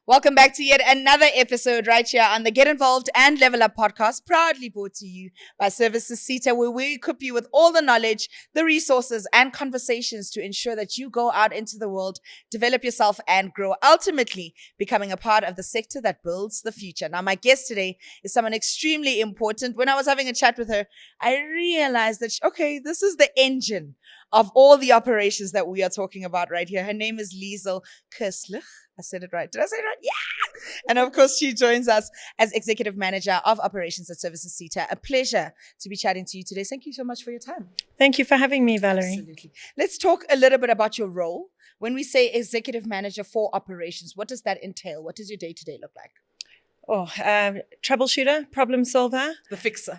Welcome back to yet another episode right here on the Get Involved and Level Up podcast, proudly brought to you by Services CETA, where we equip you with all the knowledge, the resources, and conversations to ensure that you go out into the world, develop yourself, and grow, ultimately becoming a part of the sector that builds the future. Now, my guest today is someone extremely important. When I was having a chat with her, I realized that, this is the engine of all the operations that we are talking about right here. Her name is Liesl Kerslich. I said it right. Did I say it right? Yeah. And of course, she joins us as Executive Manager of Operations at Services CETA. A pleasure to be chatting to you today. Thank you so much for your time. Thank you for having me, Valerie. Absolutely. Let's talk a little bit about your role. When we say Executive Manager for Operations, what does that entail? What does your day-to-day look like? Troubleshooter, problem solver. The fixer.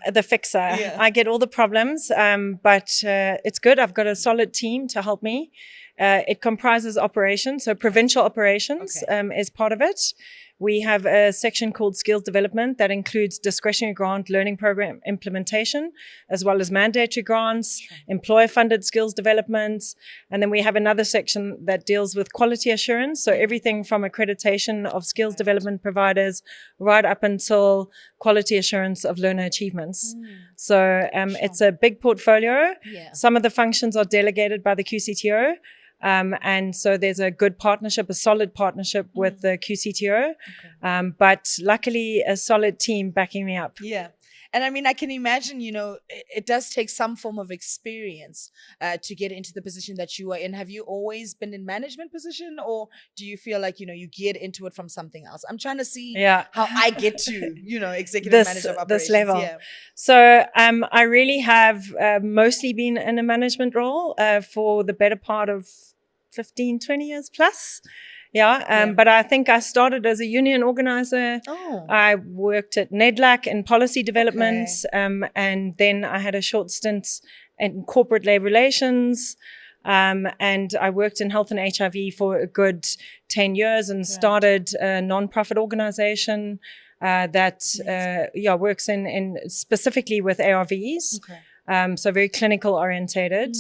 Yeah. I get all the problems, but it's good. I've got a solid team to help me. It comprises operations, so provincial operations is part of it. We have a section called Skills Development that includes discretionary grant learning program implementation, as well as mandatory grants, employer-funded skills development. And then we have another section that deals with quality assurance. So everything from accreditation of skills development providers right up until quality assurance of learner achievements. So it's a big portfolio. Yeah. Some of the functions are delegated by the QCTO. And so there's a good partnership, a solid partnership with the QCTO, but luckily a solid team backing me up. Yeah. And I mean, I can imagine, it does take some form of experience to get into the position that you are in. Have you always been in management position, or do you feel like, you get into it from something else? I'm trying to see how I get to, Executive Manager of Operations. This level. Yeah. So I really have mostly been in a management role for the better part of 15, 20 years plus. But I think I started as a union organizer. I worked at NEDLAC in policy development, and then I had a short stint in corporate labor relations, and I worked in health and HIV for a good 10 years and started a non-profit organization that works in specifically with ARVs, so very clinical orientated.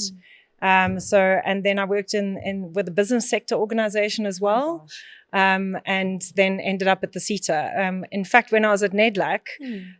And then I worked in with a business sector organization as well, and then ended up at the CETA. In fact, when I was at NEDLAC,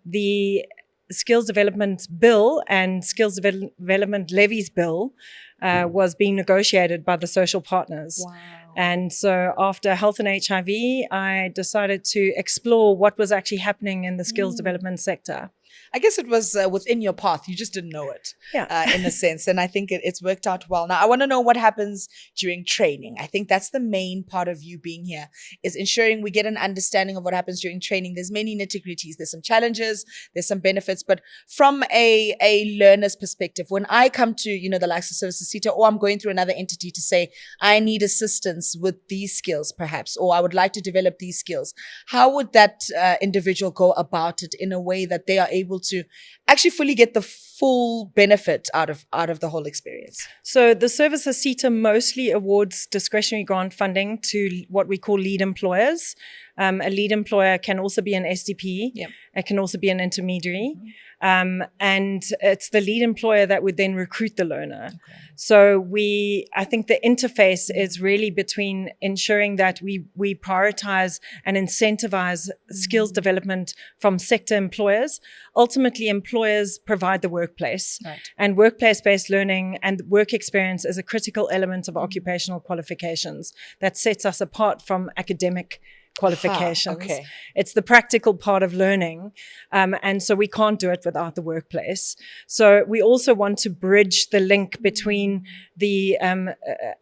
the Skills Development Bill and Skills Development Levies Bill was being negotiated by the social partners. Wow. And so after health and HIV, I decided to explore what was actually happening in the skills development sector. I guess it was within your path. You just didn't know it, in a sense. And I think it's worked out well. Now, I want to know what happens during training. I think that's the main part of you being here, is ensuring we get an understanding of what happens during training. There's many nitty-gritties. There's some challenges. There's some benefits. But from a learner's perspective, when I come to, the likes of Services CETA, or I'm going through another entity to say, I need assistance with these skills, perhaps, or I would like to develop these skills, how would that individual go about it in a way that they are able to actually fully get the full benefit out of the whole experience? So the Services CETA mostly awards discretionary grant funding to what we call lead employers. A lead employer can also be an SDP. It can also be an intermediary. And it's the lead employer that would then recruit the learner. So I think the interface is really between ensuring that we prioritize and incentivize skills development from sector employers. Ultimately, employers provide the workplace, and workplace-based learning and work experience is a critical element of occupational qualifications that sets us apart from academic qualifications. It's the practical part of learning, and so we can't do it without the workplace. So we also want to bridge the link between the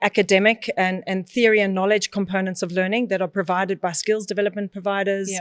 academic and theory and knowledge components of learning that are provided by skills development providers.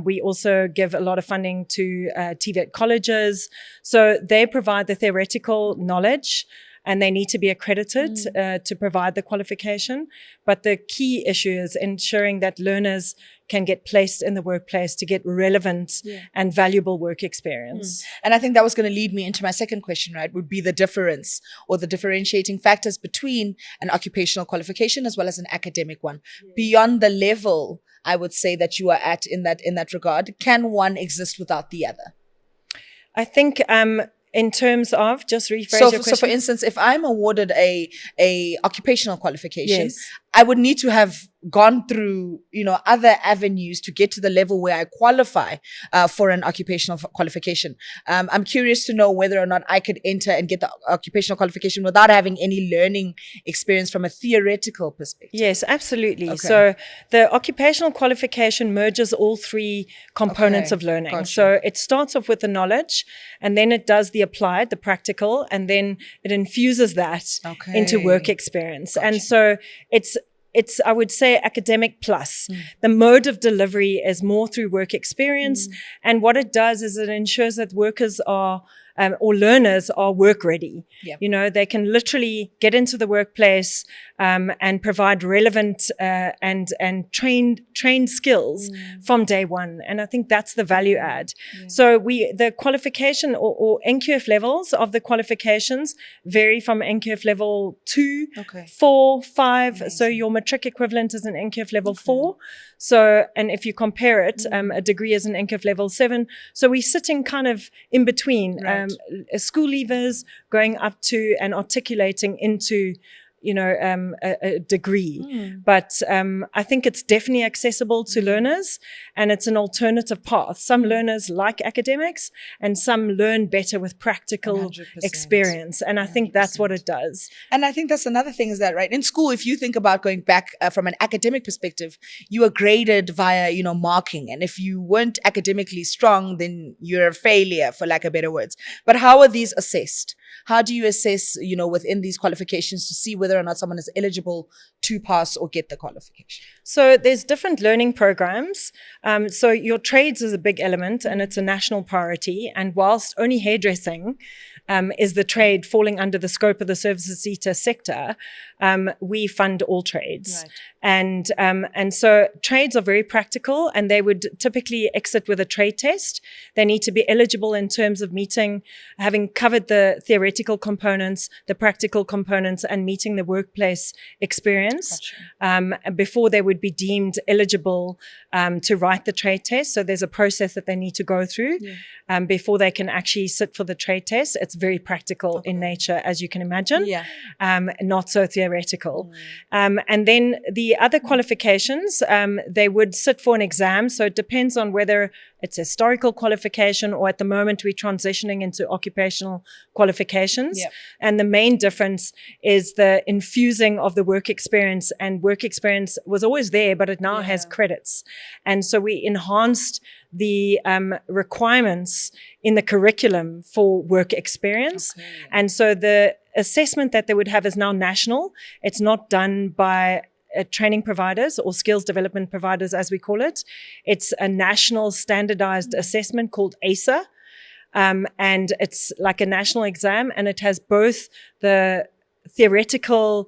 We also give a lot of funding to TVET colleges, so they provide the theoretical knowledge, and they need to be accredited to provide the qualification. But the key issue is ensuring that learners can get placed in the workplace to get relevant and valuable work experience. And I think that was going to lead me into my second question, right, would be the difference or the differentiating factors between an occupational qualification as well as an academic one. Beyond the level, I would say, that you are at in that regard, can one exist without the other? I think in terms of, just rephrase your question. So for instance, if I'm awarded a occupational qualification, I would need to have gone through, other avenues to get to the level where I qualify for an occupational qualification. I'm curious to know whether or not I could enter and get the occupational qualification without having any learning experience from a theoretical perspective. Yes, absolutely. Okay. So the occupational qualification merges all three components of learning. Gotcha. So it starts off with the knowledge, and then it does the applied, the practical, and then it infuses that into work experience. Gotcha. And so it's, I would say, academic plus. The mode of delivery is more through work experience. And what it does is it ensures that workers are, or learners are work ready. Yep. They can literally get into the workplace and provide relevant and trained skills from day one. And I think that's the value add. Yeah. So the qualification or NQF levels of the qualifications vary from NQF level 2, 4, 5. Amazing. So your matric equivalent is an NQF level 4. So, and if you compare it, a degree is an NQF level 7. So we're sitting kind of in between. Right. School leavers going up to and articulating into, a degree. But I think it's definitely accessible to learners, and it's an alternative path. Some learners like academics, and some learn better with practical 100%. Experience. And I think 100%. That's what it does. And I think that's another thing is that, right, in school, if you think about going back from an academic perspective, you are graded via, marking. And if you weren't academically strong, then you're a failure, for lack of better words. But how are these assessed? How do you assess, within these qualifications to see whether or not someone is eligible to pass or get the qualification? So there's different learning programs. So your trades is a big element, and it's a national priority. And whilst only hairdressing is the trade falling under the scope of the services SETA sector, we fund all trades. Right. And so trades are very practical, and they would typically exit with a trade test. They need to be eligible in terms of having covered the theoretical components, the practical components, and meeting the workplace experience. Gotcha. Before they would be deemed eligible to write the trade test. So there's a process that they need to go through before they can actually sit for the trade test. It's very practical in nature, as you can imagine. Yeah. Not so theoretical. And then the other qualifications, they would sit for an exam. So it depends on whether it's a historical qualification, or at the moment we're transitioning into occupational qualifications. Yep. And the main difference is the infusing of the work experience, and work experience was always there, but it now has credits. And so we enhanced the requirements in the curriculum for work experience. Okay. And so the assessment that they would have is now national. It's not done by training providers or skills development providers, as we call it. It's a national standardized assessment called ASA. And it's like a national exam, and it has both the theoretical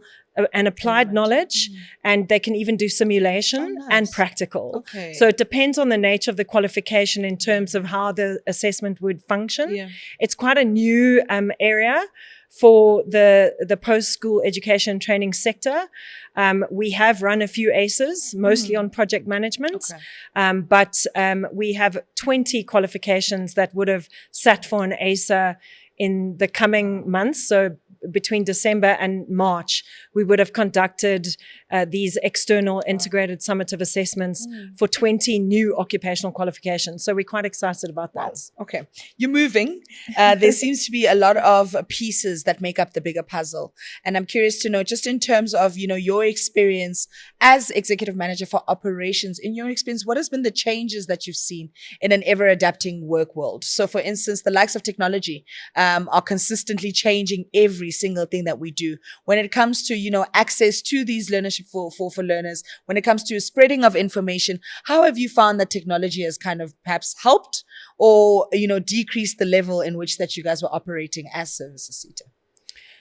and applied knowledge, and they can even do simulation and practical. Okay. So it depends on the nature of the qualification in terms of how the assessment would function. Yeah. It's quite a new area for the post-school education training sector. We have run a few ACEs, mostly on project management, but we have 20 qualifications that would have sat for an ACE in the coming months. So between December and March, we would have conducted these external integrated summative assessments for 20 new occupational qualifications. So we're quite excited about that. Wow. Okay. You're moving. There seems to be a lot of pieces that make up the bigger puzzle. And I'm curious to know, just in terms of, your experience as executive manager for operations, in your experience, what has been the changes that you've seen in an ever adapting work world? So for instance, the likes of technology are consistently changing every single thing that we do. When it comes to, access to these learnership for learners, when it comes to spreading of information, how have you found that technology has kind of perhaps helped or, decreased the level in which that you guys were operating as services SETA?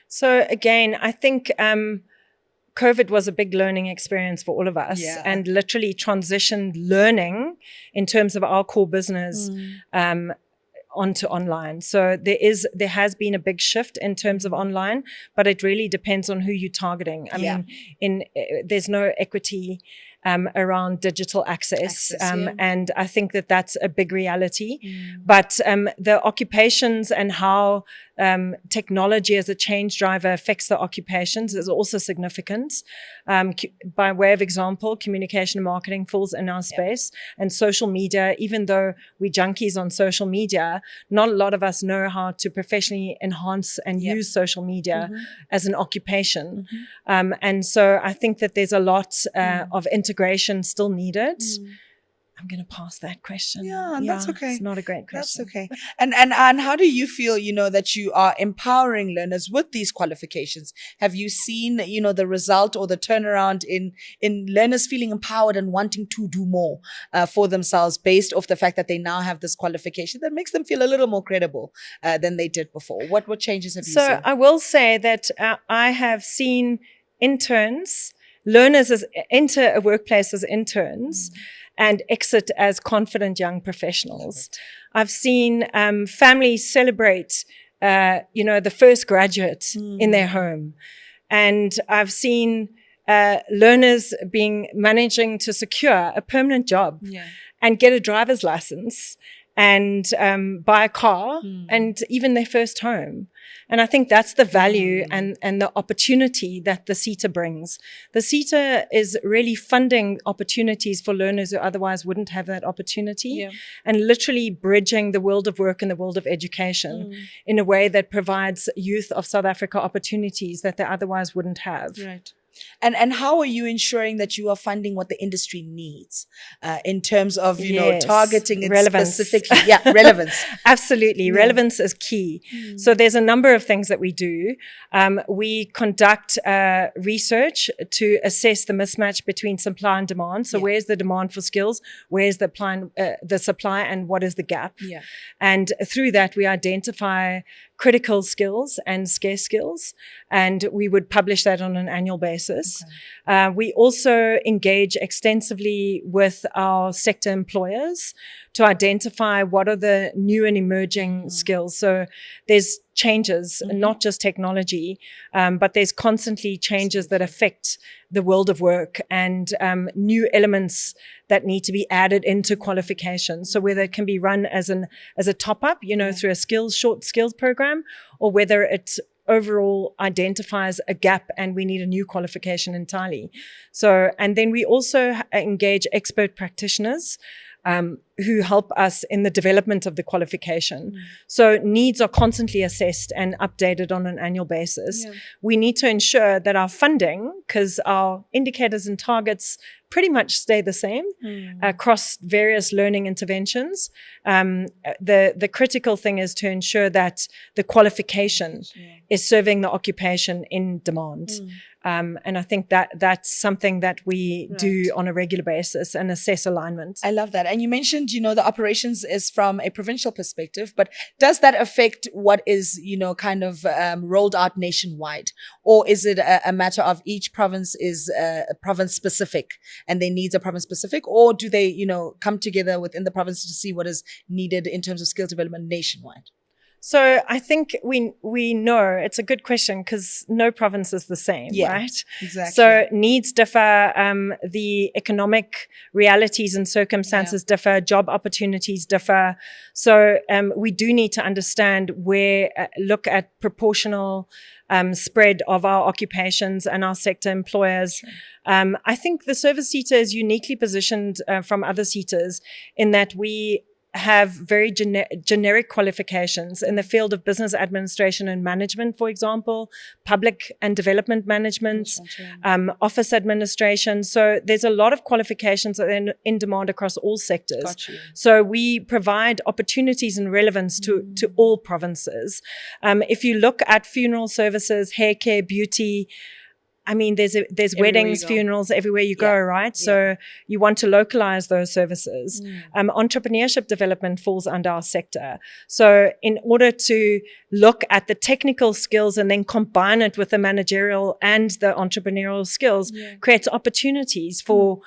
So again, I think COVID was a big learning experience for all of us, and literally transitioned learning in terms of our core business onto online. So there has been a big shift in terms of online, but it really depends on who you're targeting. I mean, there's no equity around digital access. And I think that that's a big reality. But the occupations and how technology as a change driver affects the occupations is also significant. By way of example, communication and marketing falls in our space, and social media, even though we junkies on social media, not a lot of us know how to professionally enhance and use social media as an occupation. And so I think that there's a lot of integration still needed. I'm going to pass that question. Yeah, that's okay. It's not a great question. That's okay. And how do you feel, that you are empowering learners with these qualifications? Have you seen, the result or the turnaround in learners feeling empowered and wanting to do more for themselves based off the fact that they now have this qualification that makes them feel a little more credible than they did before? What changes have you seen? So I will say that I have seen learners enter a workplace as interns and exit as confident young professionals. I've seen families celebrate, the first graduate in their home. And I've seen learners managing to secure a permanent job and get a driver's license and buy a car and even their first home. And I think that's the value and the opportunity that the SETA brings. The SETA is really funding opportunities for learners who otherwise wouldn't have that opportunity and literally bridging the world of work and the world of education in a way that provides youth of South Africa opportunities that they otherwise wouldn't have. Right. And how are you ensuring that you are funding what the industry needs in terms of, targeting it specifically? Yeah, relevance. Absolutely. Yeah. Relevance is key. So there's a number of things that we do. We conduct research to assess the mismatch between supply and demand. So where's the demand for skills? Where's the supply, and what is the gap? Yeah. And through that, we identify critical skills and scarce skills, and we would publish that on an annual basis. Okay. We also engage extensively with our sector employers to identify what are the new and emerging skills. So there's changes, not just technology, but there's constantly changes that affect the world of work and new elements that need to be added into qualifications. So whether it can be run as a top-up, through a short skills program, or whether it overall identifies a gap and we need a new qualification entirely. So, and then we also engage expert practitioners who help us in the development of the qualification. So needs are constantly assessed and updated on an annual basis. Yeah. We need to ensure that our funding, because our indicators and targets pretty much stay the same across various learning interventions. The critical thing is to ensure that the qualification is serving the occupation in demand. And I think that's something that we do on a regular basis and assess alignment. I love that. And you mentioned, the operations is from a provincial perspective, but does that affect what is, rolled out nationwide? Or is it a matter of each province is province specific and their needs are province specific? Or do they, come together within the province to see what is needed in terms of skill development nationwide? So I think we know it's a good question because no province is the same, right? Exactly. So needs differ, the economic realities and circumstances differ, job opportunities differ. So we do need to understand look at proportional spread of our occupations and our sector employers. I think the service SETA is uniquely positioned from other SETAs in that we have very generic qualifications in the field of business administration and management, for example, public and development management, office administration. So there's a lot of qualifications that are in demand across all sectors. So we provide opportunities and relevance to all provinces. If you look at funeral services, hair care, beauty, I mean, there's weddings, funerals, everywhere you go, right? So you want to localize those services. Entrepreneurship development falls under our sector. So in order to look at the technical skills and then combine it with the managerial and the entrepreneurial skills, creates opportunities for,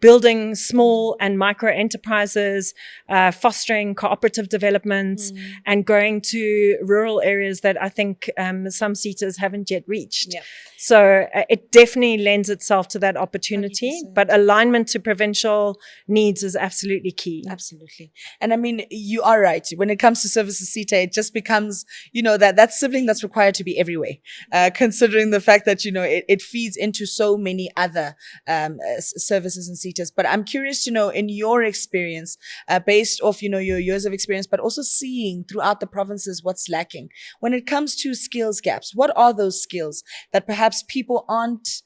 building small and micro enterprises, fostering cooperative development, and going to rural areas that I think some SETAs haven't yet reached. So it definitely lends itself to that opportunity, 100%. But alignment to provincial needs is absolutely key. Absolutely. And I mean, you are right. When it comes to services SETA, it just becomes becomes, that sibling that's required to be everywhere, considering the fact that, it feeds into so many other services and SETAs. But I'm curious to know, in your experience, based off, your years of experience, but also seeing throughout the provinces what's lacking when it comes to skills gaps. What are those skills that perhaps people aren't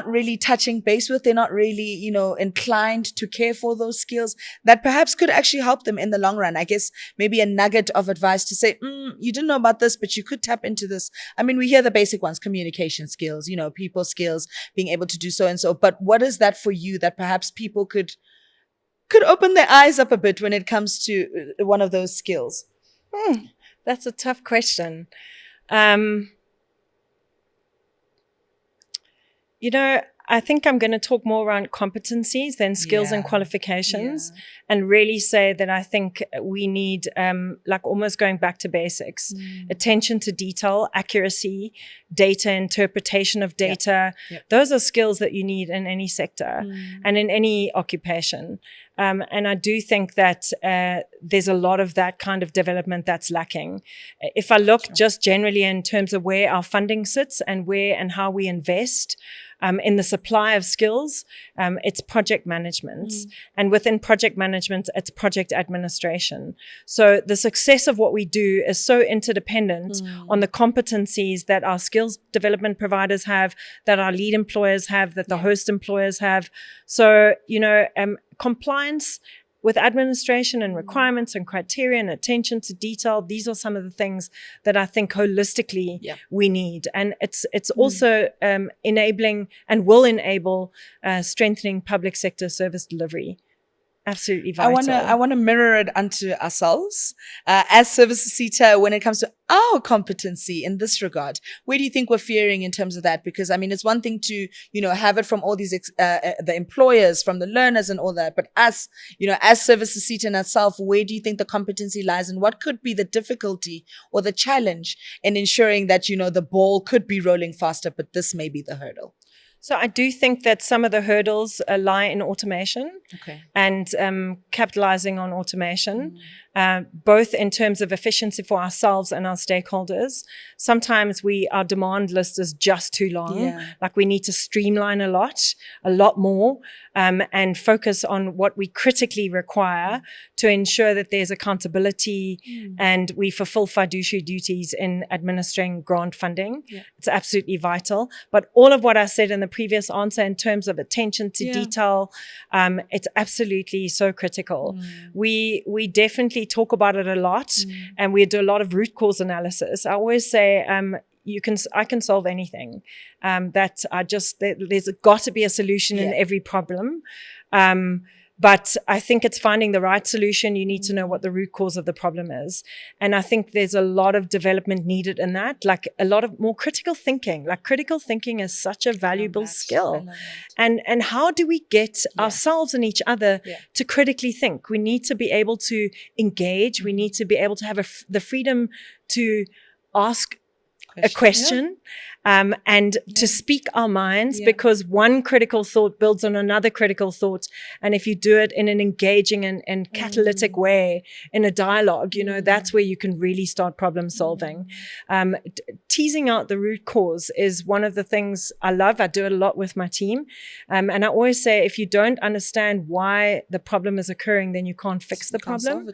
really touching base with? They're not really, inclined to care for those skills that perhaps could actually help them in the long run. I guess maybe a nugget of advice to say, you didn't know about this, but you could tap into this. I mean, we hear the basic ones: communication skills, people skills, being able to do so and so. But what is that for you that perhaps people could open their eyes up a bit when it comes to one of those skills? That's a tough question. I think I'm going to talk more around competencies than skills and qualifications, and really say that I think we need, almost going back to basics, attention to detail, accuracy, data interpretation of data. Those are skills that you need in any sector and in any occupation. And I do think that there's a lot of that kind of development that's lacking. If I look just generally in terms of where our funding sits and where and how we invest in the supply of skills, it's project management. And within project management, it's project administration. So the success of what we do is so interdependent on the competencies that our skills development providers have, that our lead employers have, that the host employers have. So, compliance with administration and requirements and criteria and attention to detail, these are some of the things that I think holistically we need. And it's also enabling and will enable strengthening public sector service delivery. Absolutely vital. I want to mirror it unto ourselves as service SETA when it comes to our competency in this regard. Where do you think we're fearing in terms of that? Because it's one thing to have it from all these the employers, from the learners and all that, but us, as service SETA in itself, where do you think the competency lies, and what could be the difficulty or the challenge in ensuring that the ball could be rolling faster, but this may be the hurdle? So I do think that some of the hurdles lie in automation and capitalizing on automation, both in terms of efficiency for ourselves and our stakeholders. Sometimes our demand list is just too long. Like, we need to streamline a lot more, and focus on what we critically require to ensure that there's accountability and we fulfill fiduciary duties in administering grant funding. It's absolutely vital. But all of what I said in the previous answer in terms of attention to detail, it's absolutely so critical. We definitely talk about it a lot, and we do a lot of root cause analysis. I always say, I can solve anything. There's got to be a solution in every problem. But I think it's finding the right solution. You need to know what the root cause of the problem is. And I think there's a lot of development needed in that, like a lot of more critical thinking. Like, critical thinking is such a valuable skill. And how do we get ourselves and each other to critically think? We need to be able to engage. We need to be able to have the freedom to ask a question, and to speak our minds, because one critical thought builds on another critical thought. And if you do it in an engaging and catalytic way, in a dialogue, that's where you can really start problem solving. Teasing out the root cause is one of the things I love. I do it a lot with my team. And I always say, if you don't understand why the problem is occurring, then you can't fix the problem.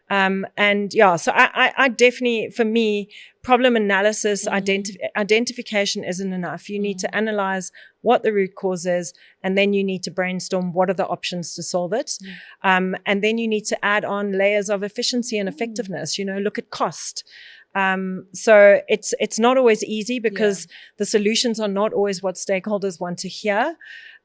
So I definitely, for me, problem analysis, identification isn't enough. You need to analyze what the root cause is, and then you need to brainstorm what are the options to solve it. And then you need to add on layers of efficiency and effectiveness, look at cost. So it's not always easy, because the solutions are not always what stakeholders want to hear.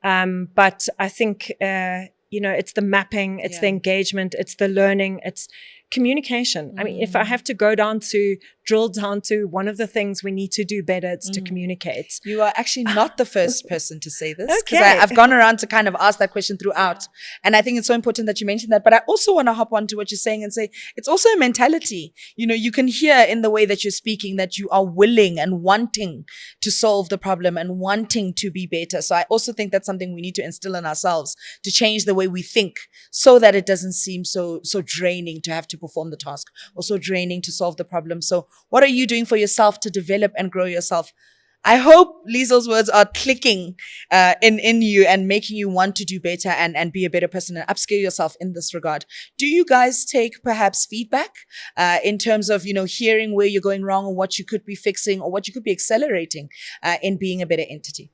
But I think, it's the mapping, it's the engagement, it's the learning, it's communication. I mean, if I have to drill down to one of the things we need to do better, it's to communicate. You are actually not the first person to say this, because I've gone around to kind of ask that question throughout. And I think it's so important that you mentioned that. But I also want to hop on to what you're saying and say, it's also a mentality. You can hear in the way that you're speaking that you are willing and wanting to solve the problem and wanting to be better. So I also think that's something we need to instill in ourselves, to change the way we think, so that it doesn't seem so draining to have to to perform the task, also draining to solve the problem. So what are you doing for yourself to develop and grow yourself? I hope Liesel's words are clicking in you and making you want to do better and be a better person and upskill yourself in this regard. Do you guys take perhaps feedback in terms of, hearing where you're going wrong or what you could be fixing or what you could be accelerating in being a better entity?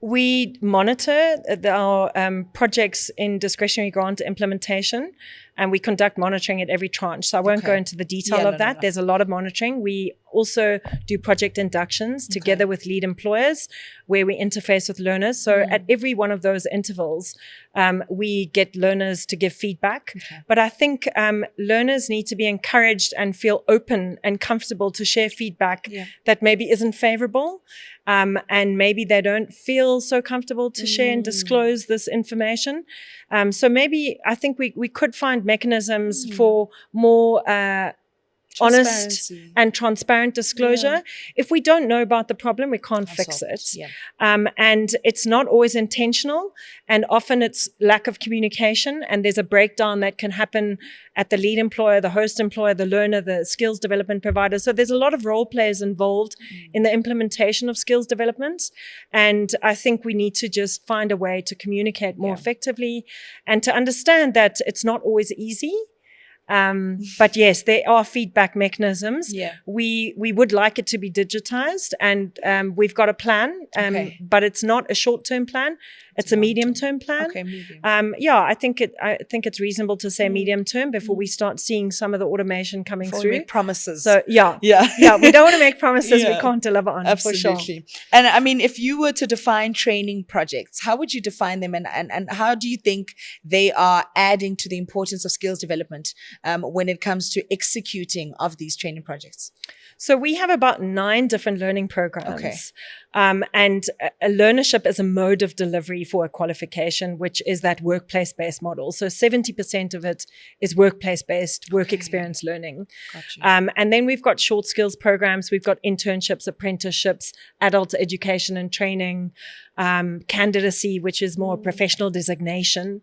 We monitor our projects in discretionary grant implementation, and we conduct monitoring at every tranche. So I won't go into the detail of that. There's a lot of monitoring. We also do project inductions together with lead employers where we interface with learners. So at every one of those intervals, we get learners to give feedback. But I think learners need to be encouraged and feel open and comfortable to share feedback that maybe isn't favorable. And maybe they don't feel so comfortable to share and disclose this information. So maybe I think we could find mechanisms for more honest and transparent disclosure. If we don't know about the problem, we can't fix it. And it's not always intentional, and often it's lack of communication, and there's a breakdown that can happen at the lead employer, the host employer, the learner, the skills development provider. So there's a lot of role players involved in the implementation of skills development. And I think we need to just find a way to communicate more effectively and to understand that it's not always easy. But yes, there are feedback mechanisms. We would like it to be digitized, and we've got a plan, but it's not a short-term plan. It's a medium-term plan. I think it's reasonable to say medium-term before we start seeing some of the automation coming through. Make promises. So we don't want to make promises we can't deliver on. Absolutely. For sure. And I mean, if you were to define training projects, how would you define them, and how do you think they are adding to the importance of skills development when it comes to executing of these training projects? So we have about 9 different learning programs. And a learnership is a mode of delivery for a qualification, which is that workplace-based model. So 70% of it is workplace-based, work experience learning. And then we've got short skills programs. We've got internships, apprenticeships, adult education and training, candidacy, which is more professional designation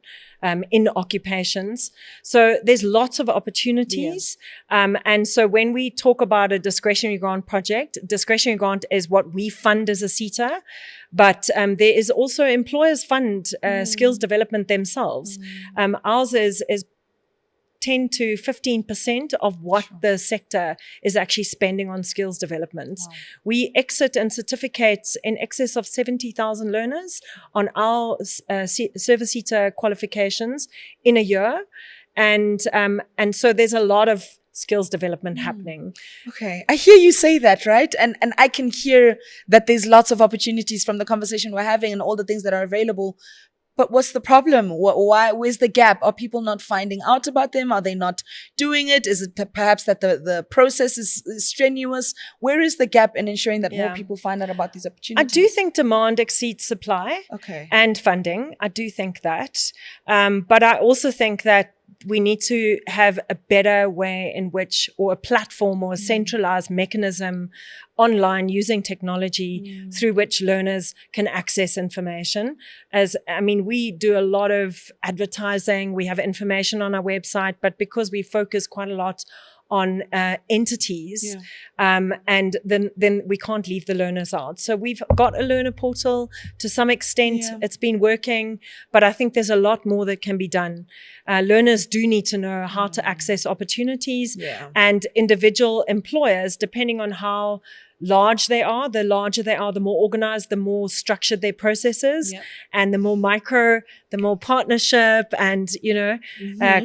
in occupations. So there's lots of opportunities. And so when we talk about a discretionary grant project, discretionary grant is what we fund as a CETA, but there is also employers fund skills development themselves. Ours is 10 to 15% of what the sector is actually spending on skills development. We exit and certificates in excess of 70,000 learners on our service CETA qualifications in a year. And so there's a lot of skills development happening. Okay. I hear you say that, right? And I can hear that there's lots of opportunities from the conversation we're having and all the things that are available. But what's the problem? Where's the gap? Are people not finding out about them? Are they not doing it? Is it perhaps that the process is strenuous? Where is the gap in ensuring that more people find out about these opportunities? I do think demand exceeds supply and funding. I do think that. But I also think that we need to have a better way in which, or a platform or a centralized mechanism online using technology through which learners can access information. We do a lot of advertising. We have information on our website, but because we focus quite a lot on entities, and then we can't leave the learners out. So we've got a learner portal to some extent. It's been working, but I think there's a lot more that can be done. Learners do need to know how to access opportunities, and individual employers, depending on how large they are, the larger they are, the more organized, the more structured their processes, and the more micro, the more partnership and,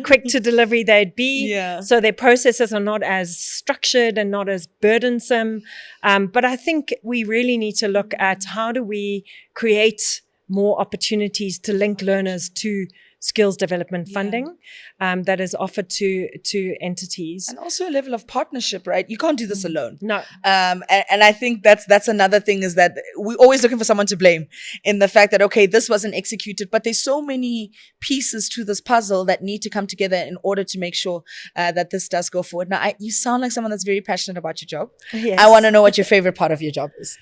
quick to delivery they'd be. So their processes are not as structured and not as burdensome. But I think we really need to look at how do we create more opportunities to link learners to skills development funding that is offered to entities. And also a level of partnership, right? You can't do this alone. No. And I think that's another thing, is that we're always looking for someone to blame in the fact that, okay, this wasn't executed, but there's so many pieces to this puzzle that need to come together in order to make sure that this does go forward. Now, you sound like someone that's very passionate about your job. Yes. I want to know what your favorite part of your job is.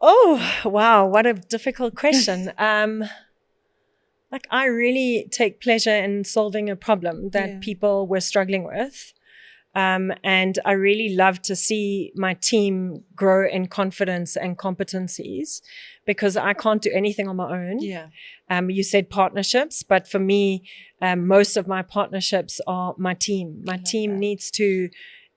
Oh, wow. What a difficult question. like I really take pleasure in solving a problem that people were struggling with. And I really love to see my team grow in confidence and competencies, because I can't do anything on my own. Yeah. You said partnerships, but for me, most of my partnerships are my team. My team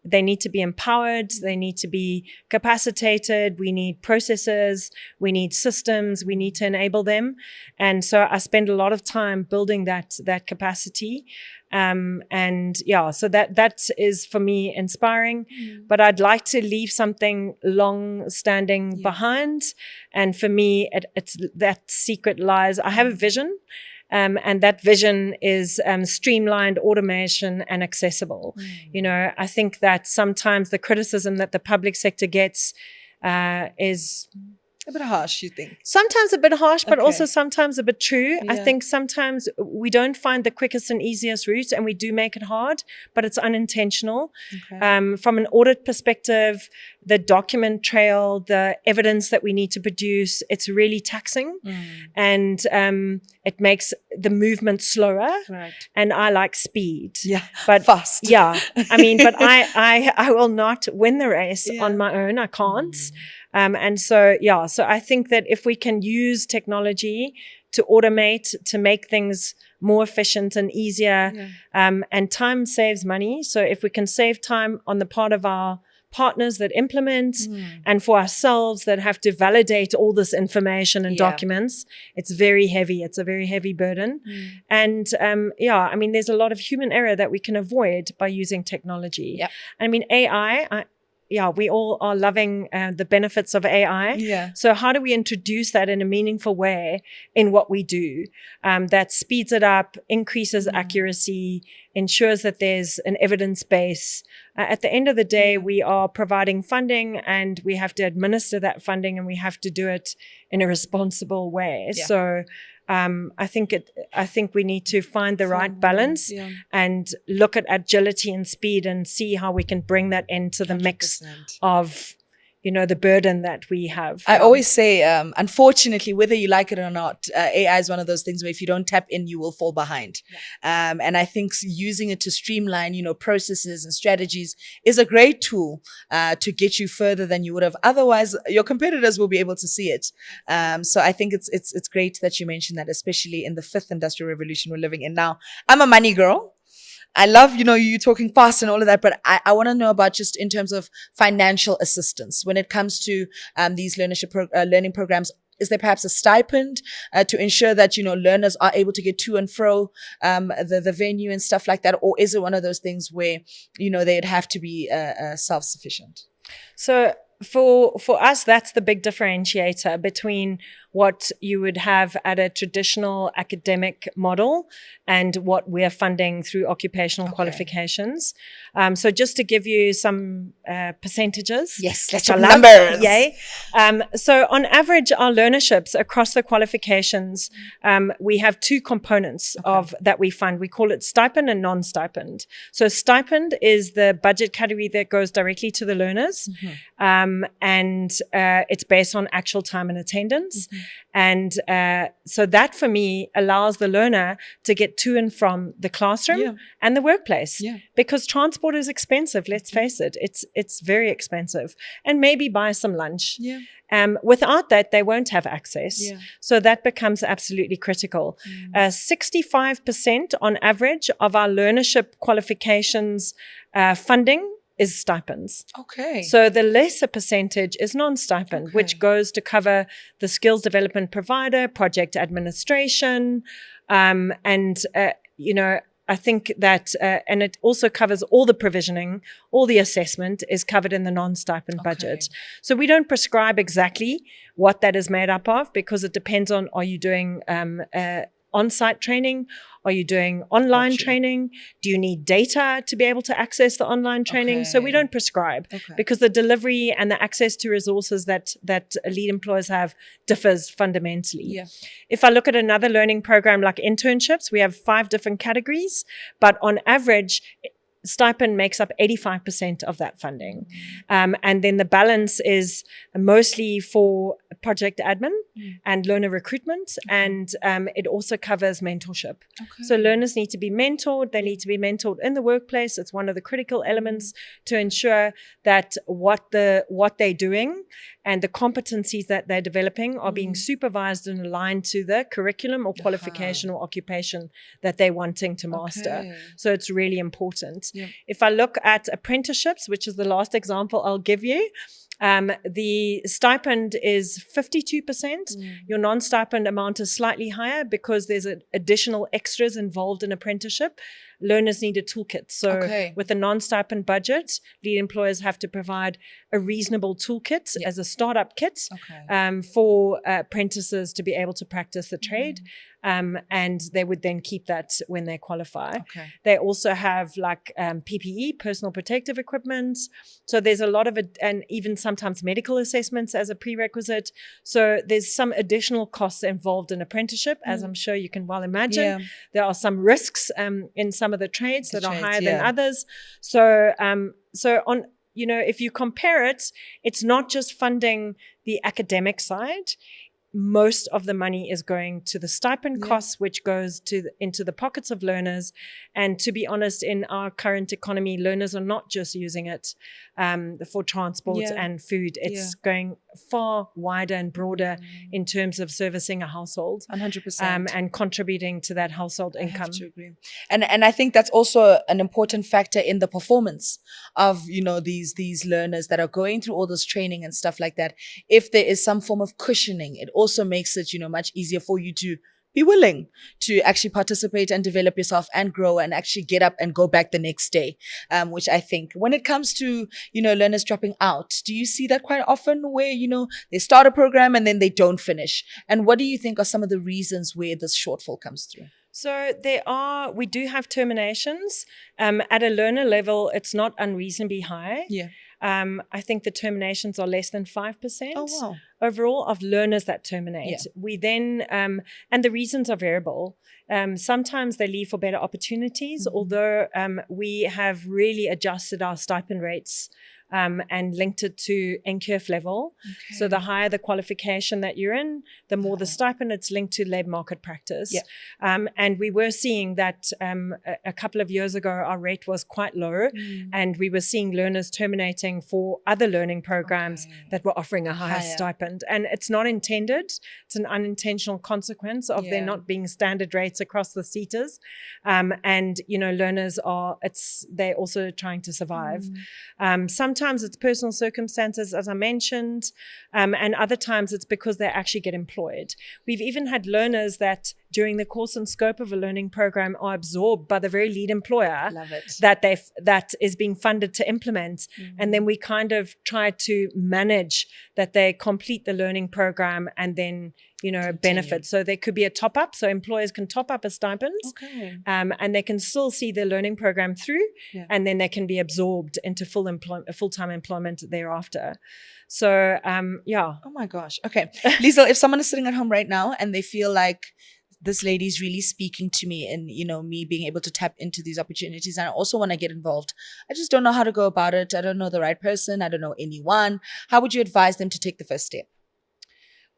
they need to be empowered. They need to be capacitated. We need processes. We need systems. We need to enable them. And so I spend a lot of time building that capacity. So that is for me inspiring, but I'd like to leave something long standing behind. And for me, it's that secret lies. I have a vision. And that vision is streamlined automation and accessible. I think that sometimes the criticism that the public sector gets is a bit harsh, you think? Sometimes a bit harsh, but also sometimes a bit true. I think sometimes we don't find the quickest and easiest route, and we do make it hard, but it's unintentional. From an audit perspective, the document trail, the evidence that we need to produce, it's really taxing, and it makes the movement slower. Right. And I like speed. Yeah, but fast. Yeah, I mean, but I will not win the race on my own. I can't. So I think that if we can use technology to automate, to make things more efficient and easier, and time saves money. So if we can save time on the part of our partners that implement and for ourselves that have to validate all this information and documents, it's very heavy. It's a very heavy burden. And I mean, there's a lot of human error that we can avoid by using technology. I mean, AI, we all are loving the benefits of AI. So how do we introduce that in a meaningful way in what we do that speeds it up, increases accuracy, ensures that there's an evidence base? At the end of the day, we are providing funding, and we have to administer that funding, and we have to do it in a responsible way. So I think we need to find the right balance and look at agility and speed and see how we can bring that into the 100%. Mix of, the burden that we have. I always say, unfortunately, whether you like it or not, AI is one of those things where if you don't tap in, you will fall behind. And I think using it to streamline, processes and strategies is a great tool to get you further than you would have. Otherwise, your competitors will be able to see it. So I think it's great that you mentioned that, especially in the fifth industrial revolution we're living in now. I'm a money girl. I love, you talking fast and all of that, but I want to know about just in terms of financial assistance when it comes to these learning programs. Is there perhaps a stipend to ensure that, learners are able to get to and fro the venue and stuff like that? Or is it one of those things where, they'd have to be self-sufficient? So for us, that's the big differentiator between what you would have at a traditional academic model and what we're funding through occupational qualifications. So just to give you some percentages. Yes, let's talk numbers. Yay. So on average, our learnerships across the qualifications, we have two components that we fund. We call it stipend and non-stipend. So stipend is the budget category that goes directly to the learners. And it's based on actual time and attendance. And so that for me allows the learner to get to and from the classroom and the workplace, because transport is expensive. Let's face it, it's very expensive, and maybe buy some lunch. Without that, they won't have access. So that becomes absolutely critical. 65% on average of our learnership qualifications funding is stipends. So the lesser percentage is non-stipend, which goes to cover the skills development provider, project administration, I think that, and it also covers all the provisioning, all the assessment is covered in the non-stipend budget. So we don't prescribe exactly what that is made up of, because it depends on, are you doing on-site training? Are you doing online training? Do you need data to be able to access the online training? So we don't prescribe because the delivery and the access to resources that lead employers have differs fundamentally. If I look at another learning program like internships, we have 5 different categories, but on average, stipend makes up 85% of that funding. And then the balance is mostly for project admin and learner recruitment. And it also covers mentorship. So learners need to be mentored. They need to be mentored in the workplace. It's one of the critical elements to ensure that what they're doing and the competencies that they're developing are being supervised and aligned to the curriculum or qualification or occupation that they're wanting to master. So it's really important. If I look at apprenticeships, which is the last example I'll give you, the stipend is 52%. Your non-stipend amount is slightly higher because there's additional extras involved in apprenticeship. Learners need a toolkit. So with a non-stipend budget, lead employers have to provide a reasonable toolkit as a startup kit for apprentices to be able to practice the trade. And they would then keep that when they qualify. They also have like PPE, personal protective equipment. So there's a lot of it, and even sometimes medical assessments as a prerequisite. So there's some additional costs involved in apprenticeship, as I'm sure you can well imagine. There are some risks in some of the trades that are higher than others. So on, you know, if you compare it, it's not just funding the academic side. Most of the money is going to the stipend costs, which goes into the pockets of learners. And to be honest, in our current economy, learners are not just using it for transport and food. It's going far wider and broader in terms of servicing a household. 100%. And contributing to that household income. I have to agree. And I think that's also an important factor in the performance of, you know, these learners that are going through all this training and stuff like that. If there is some form of cushioning, it also makes it, you know, much easier for you to be willing to actually participate and develop yourself and grow and actually get up and go back the next day. Which I think when it comes to, you know, learners dropping out, do you see that quite often where, you know, they start a program and then they don't finish? And what do you think are some of the reasons where this shortfall comes through? So we do have terminations. At a learner level, it's not unreasonably high. I think the terminations are less than 5% overall of learners that terminate. We then, and the reasons are variable. Sometimes they leave for better opportunities, although we have really adjusted our stipend rates and linked it to NQF level. So the higher the qualification that you're in, the more the stipend. It's linked to labor market practice. And we were seeing that a couple of years ago, our rate was quite low, and we were seeing learners terminating for other learning programs that were offering a higher stipend. And it's not intended. It's an unintentional consequence of there not being standard rates across the seaters. And, you know, learners they're also trying to survive. Sometimes it's personal circumstances, as I mentioned, and other times it's because they actually get employed. We've even had learners that during the course and scope of a learning program are absorbed by the very lead employer that is being funded to implement. And then we kind of try to manage that they complete the learning program and then, you know, benefit. So there could be a top up. So employers can top up a stipend and they can still see their learning program through and then they can be absorbed into full-time employment thereafter. So, Oh my gosh. Okay. Liesl, if someone is sitting at home right now and they feel like this lady's really speaking to me and, you know, me being able to tap into these opportunities, and I also want to get involved, I just don't know how to go about it. I don't know the right person. I don't know anyone. How would you advise them to take the first step?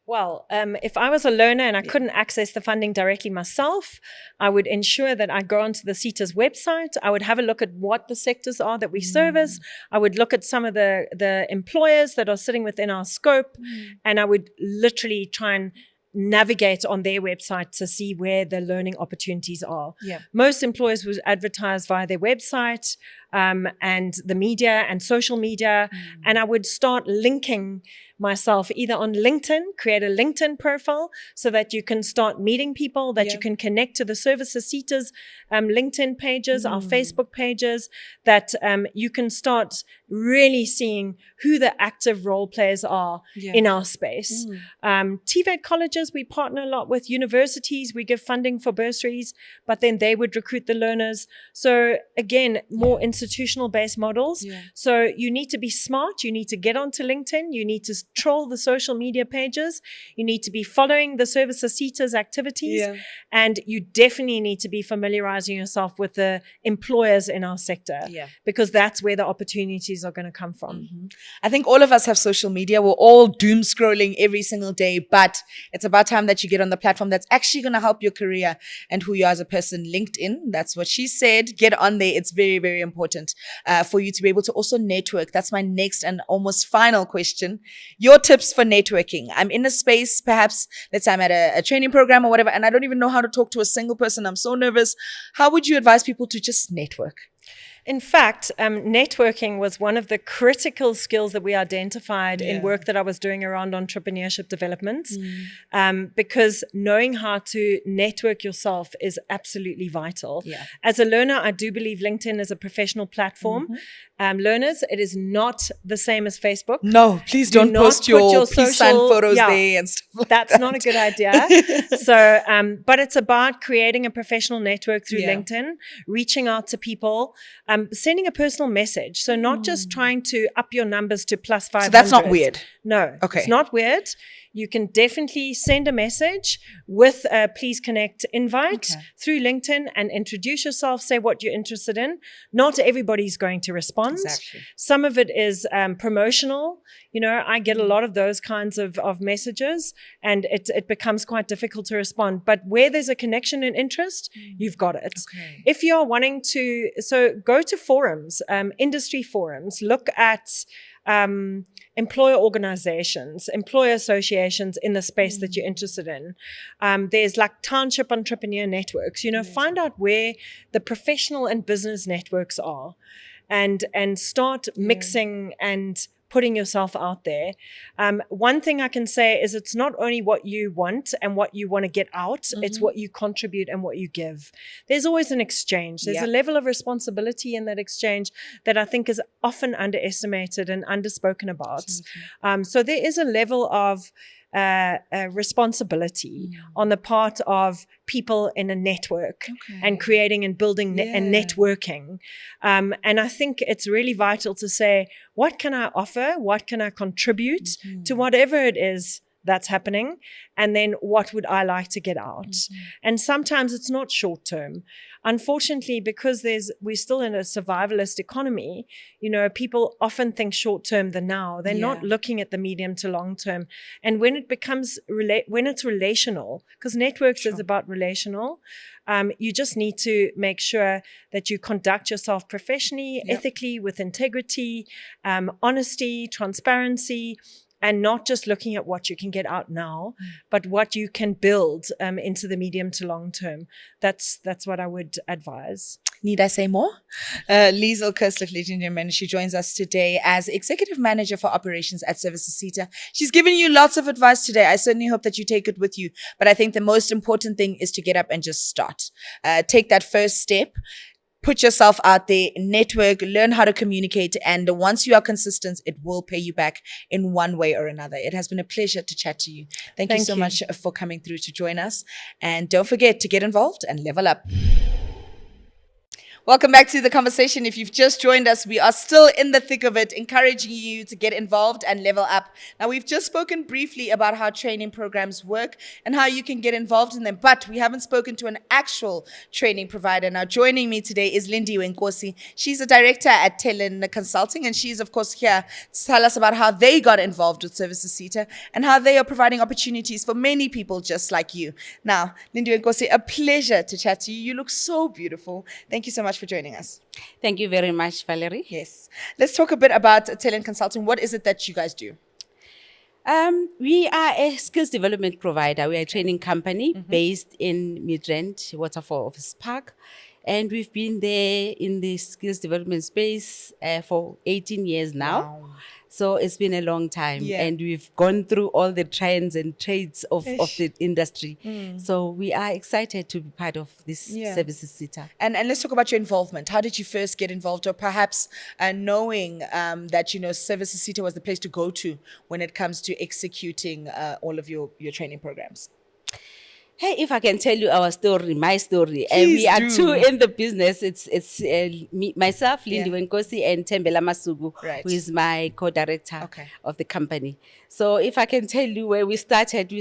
Well, if I was a learner and I couldn't access the funding directly myself, I would ensure that I go onto the CETA's website. I would have a look at what the sectors are that we service. I would look at some of the employers that are sitting within our scope, and I would literally try and navigate on their website to see where the learning opportunities are. Most employers would advertise via their website and the media and social media, and I would start linking myself either on LinkedIn, create a LinkedIn profile so that you can start meeting people, that you can connect to the services CETA's LinkedIn pages, our Facebook pages, that you can start really seeing who the active role players are in our space. TVET colleges, we partner a lot with universities. We give funding for bursaries, but then they would recruit the learners. So again, more in institutional-based models. So you need to be smart. You need to get onto LinkedIn. You need to troll the social media pages. You need to be following the Service Asita's activities. And you definitely need to be familiarizing yourself with the employers in our sector, because that's where the opportunities are going to come from. I think all of us have social media. We're all doom scrolling every single day, but it's about time that you get on the platform that's actually going to help your career and who you are as a person. LinkedIn, that's what she said. Get on there. It's very, very important for you to be able to also network. That's my next and almost final question. Your tips for networking. I'm in a space, perhaps, let's say I'm at a training program or whatever, and I don't even know how to talk to a single person. I'm so nervous. How would you advise people to just network? In fact, networking was one of the critical skills that we identified in work that I was doing around entrepreneurship development, because knowing how to network yourself is absolutely vital. As a learner, I do believe LinkedIn is a professional platform. Learners, it is not the same as Facebook. No, please don't post your peace sign photos there and stuff like that's that. not a good idea. So, but it's about creating a professional network through LinkedIn, reaching out to people, sending a personal message. So not just trying to up your numbers to plus 500. So that's not weird. No, it's not weird. You can definitely send a message with a please connect invite through LinkedIn and introduce yourself, say what you're interested in. Not everybody's going to respond. Some of it is promotional. You know, I get a lot of those kinds of messages, and it becomes quite difficult to respond. But where there's a connection and interest, you've got it. If you're wanting to, so go to forums, industry forums, look at employer organizations, employer associations in the space that you're interested in. There's like township entrepreneur networks, you know, find out where the professional and business networks are, and start mixing and putting yourself out there. One thing I can say is it's not only what you want and what you want to get out, it's what you contribute and what you give. There's always an exchange. There's a level of responsibility in that exchange that I think is often underestimated and underspoken about. So there is a level of responsibility on the part of people in a network and creating and building and networking. And I think it's really vital to say, what can I offer? What can I contribute to whatever it is that's happening? And then what would I like to get out? And sometimes it's not short term. Unfortunately, because we're still in a survivalist economy, you know, people often think short term the now. They're not looking at the medium to long term. And when it becomes, when it's relational, because networks is about relational, you just need to make sure that you conduct yourself professionally, ethically, with integrity, honesty, transparency, and not just looking at what you can get out now, but what you can build into the medium to long term. That's what I would advise. Need I say more? Liesl Kerstlich, ladies and gentlemen, she joins us today as Executive Manager for Operations at Service Asita. She's given you lots of advice today. I certainly hope that you take it with you. But I think the most important thing is to get up and just start. Take that first step. Put yourself out there, network, learn how to communicate, and once you are consistent, it will pay you back in one way or another. It has been a pleasure to chat to you. Thank you so much for coming through to join us. And don't forget to get involved and level up. Welcome back to the conversation. If you've just joined us, we are still in the thick of it, encouraging you to get involved and level up. Now, we've just spoken briefly about how training programs work and how you can get involved in them, but we haven't spoken to an actual training provider. Now, joining me today is Lindiwe Nkosi. She's a director at Telen Consulting, and she's, of course, here to tell us about how they got involved with Service Asita and how they are providing opportunities for many people just like you. Now, Lindiwe Nkosi, a pleasure to chat to you. You look so beautiful. Thank you so much for joining us. Thank you very much, Valerie. Yes. Let's talk a bit about Talent Consulting. What is it that you guys do? We are a skills development provider. We are a training company based in Midrand, Waterfall Office Park. And we've been there in the skills development space for 18 years now. Wow. So it's been a long time. And we've gone through all the trends and trades of the industry. So we are excited to be part of this Services Asita. And let's talk about your involvement. How did you first get involved, or perhaps knowing that, you know, Services Asita was the place to go to when it comes to executing all of your training programs? Hey, if I can tell you our story, my story, Please we are do. two in the business. It's me, myself, Lindy Yeah. Wenkosi, and Tembela Masugu, Right. who is my co-director Okay. of the company. So if I can tell you where we started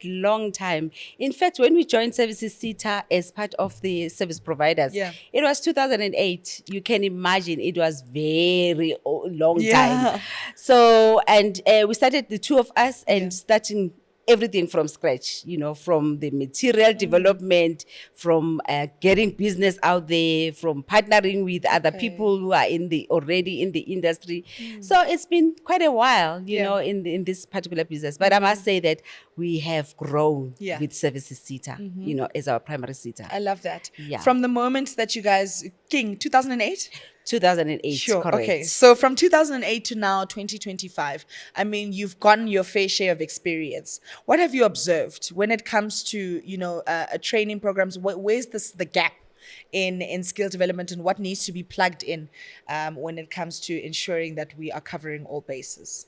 long time. In fact, when we joined Services CETA as part of the service providers, Yeah. it was 2008. You can imagine it was very long Yeah. time. So, and we started, the two of us, and Yeah. starting everything from scratch, from the material development, from getting business out there, from partnering with other Okay. people who are already in the industry. So it's been quite a while, Yeah. in this particular business. But I must say that we have grown Yeah. with Services CETA, as our primary CETA. I love that. Yeah. From the moment that you guys, 2008? 2008, Sure. correct. Okay. So from 2008 to now, 2025, I mean, you've gotten your fair share of experience. What have you observed when it comes to, training programs? Where's the gap in skill development, and what needs to be plugged in when it comes to ensuring that we are covering all bases?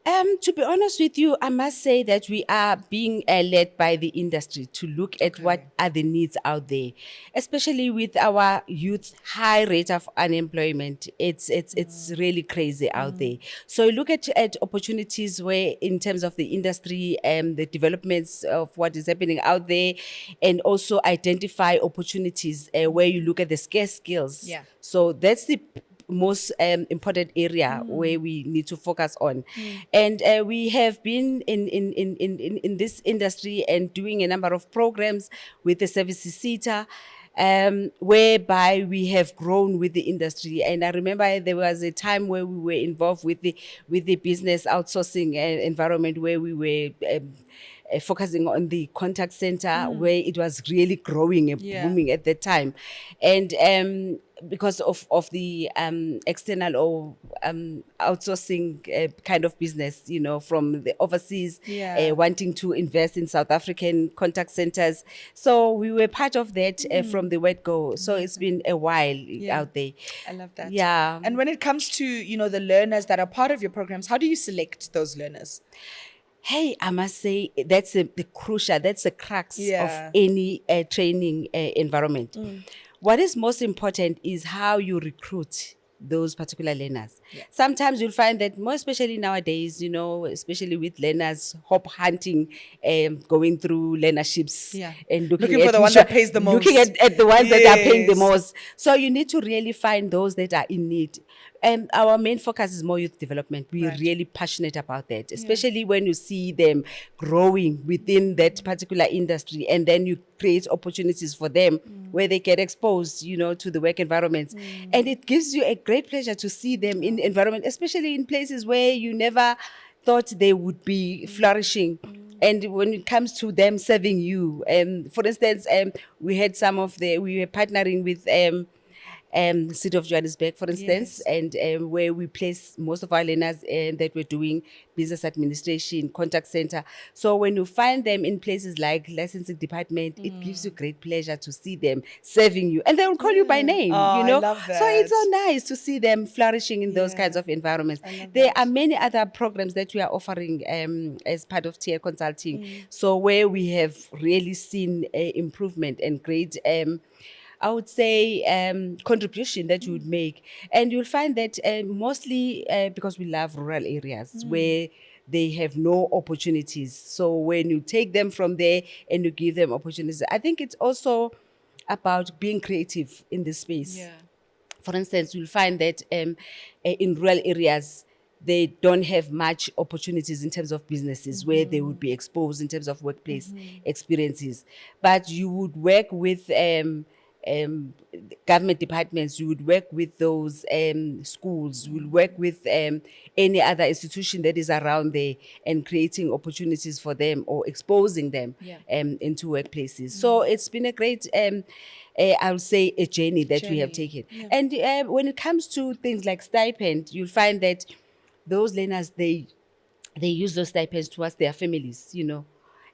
To be honest with you, I must say that we are being led by the industry to look at what Okay. are the needs out there, especially with our youth high rate of unemployment. It's really crazy out there. So look at opportunities where, in terms of the industry and the developments of what is happening out there, and also identify opportunities where you look at the scarce skills. Yeah. So that's the most important area where we need to focus on. And we have been in this industry and doing a number of programs with the Services CETA, whereby we have grown with the industry. And I remember there was a time where we were involved with the business outsourcing environment, where we were focusing on the contact center, where it was really growing and Yeah. booming at that time. And because of the external or outsourcing kind of business, from the overseas, Yeah. wanting to invest in South African contact centers. So we were part of that from the word go. So it's been a while out there. I love that. Yeah. And when it comes to, the learners that are part of your programs, how do you select those learners? Hey, I must say that's the crux Yeah. of any training environment. What is most important is how you recruit those particular learners. Yeah. Sometimes you'll find that, more especially nowadays, especially with learners hop hunting, going through learnerships, Yeah. and Looking at for the one which that pays the looking most. at the ones that are paying the Yes. most. So you need to really find those that are in need. And our main focus is more youth development. We're Right. really passionate about that, especially when you see them growing within that particular industry, and then you create opportunities for them where they get exposed, to the work environments. And it gives you a great pleasure to see them in environment, especially in places where you never thought they would be flourishing. And when it comes to them serving you, for instance, we were partnering with City of Johannesburg, for instance, Yes. and where we place most of our learners that we're doing business administration, contact center. So when you find them in places like licensing department, it gives you great pleasure to see them serving you, and they will call you by name. Oh, I love So it's so that. nice to see them flourishing in those kinds of environments. There are many other programs that we are offering as part of TIA Consulting. So where we have really seen improvement and great I would say contribution that you would make. And you'll find that mostly because we love rural areas where they have no opportunities. So when you take them from there and you give them opportunities, I think it's also about being creative in this space. Yeah. For instance, you'll find that in rural areas, they don't have much opportunities in terms of businesses where they would be exposed in terms of workplace experiences. But you would work with government departments, you would work with those schools, you would work with any other institution that is around there, and creating opportunities for them or exposing them into workplaces. So it's been a great I would say a journey that we have taken. And when it comes to things like stipend, you'll find that those learners, they use those stipends towards their families,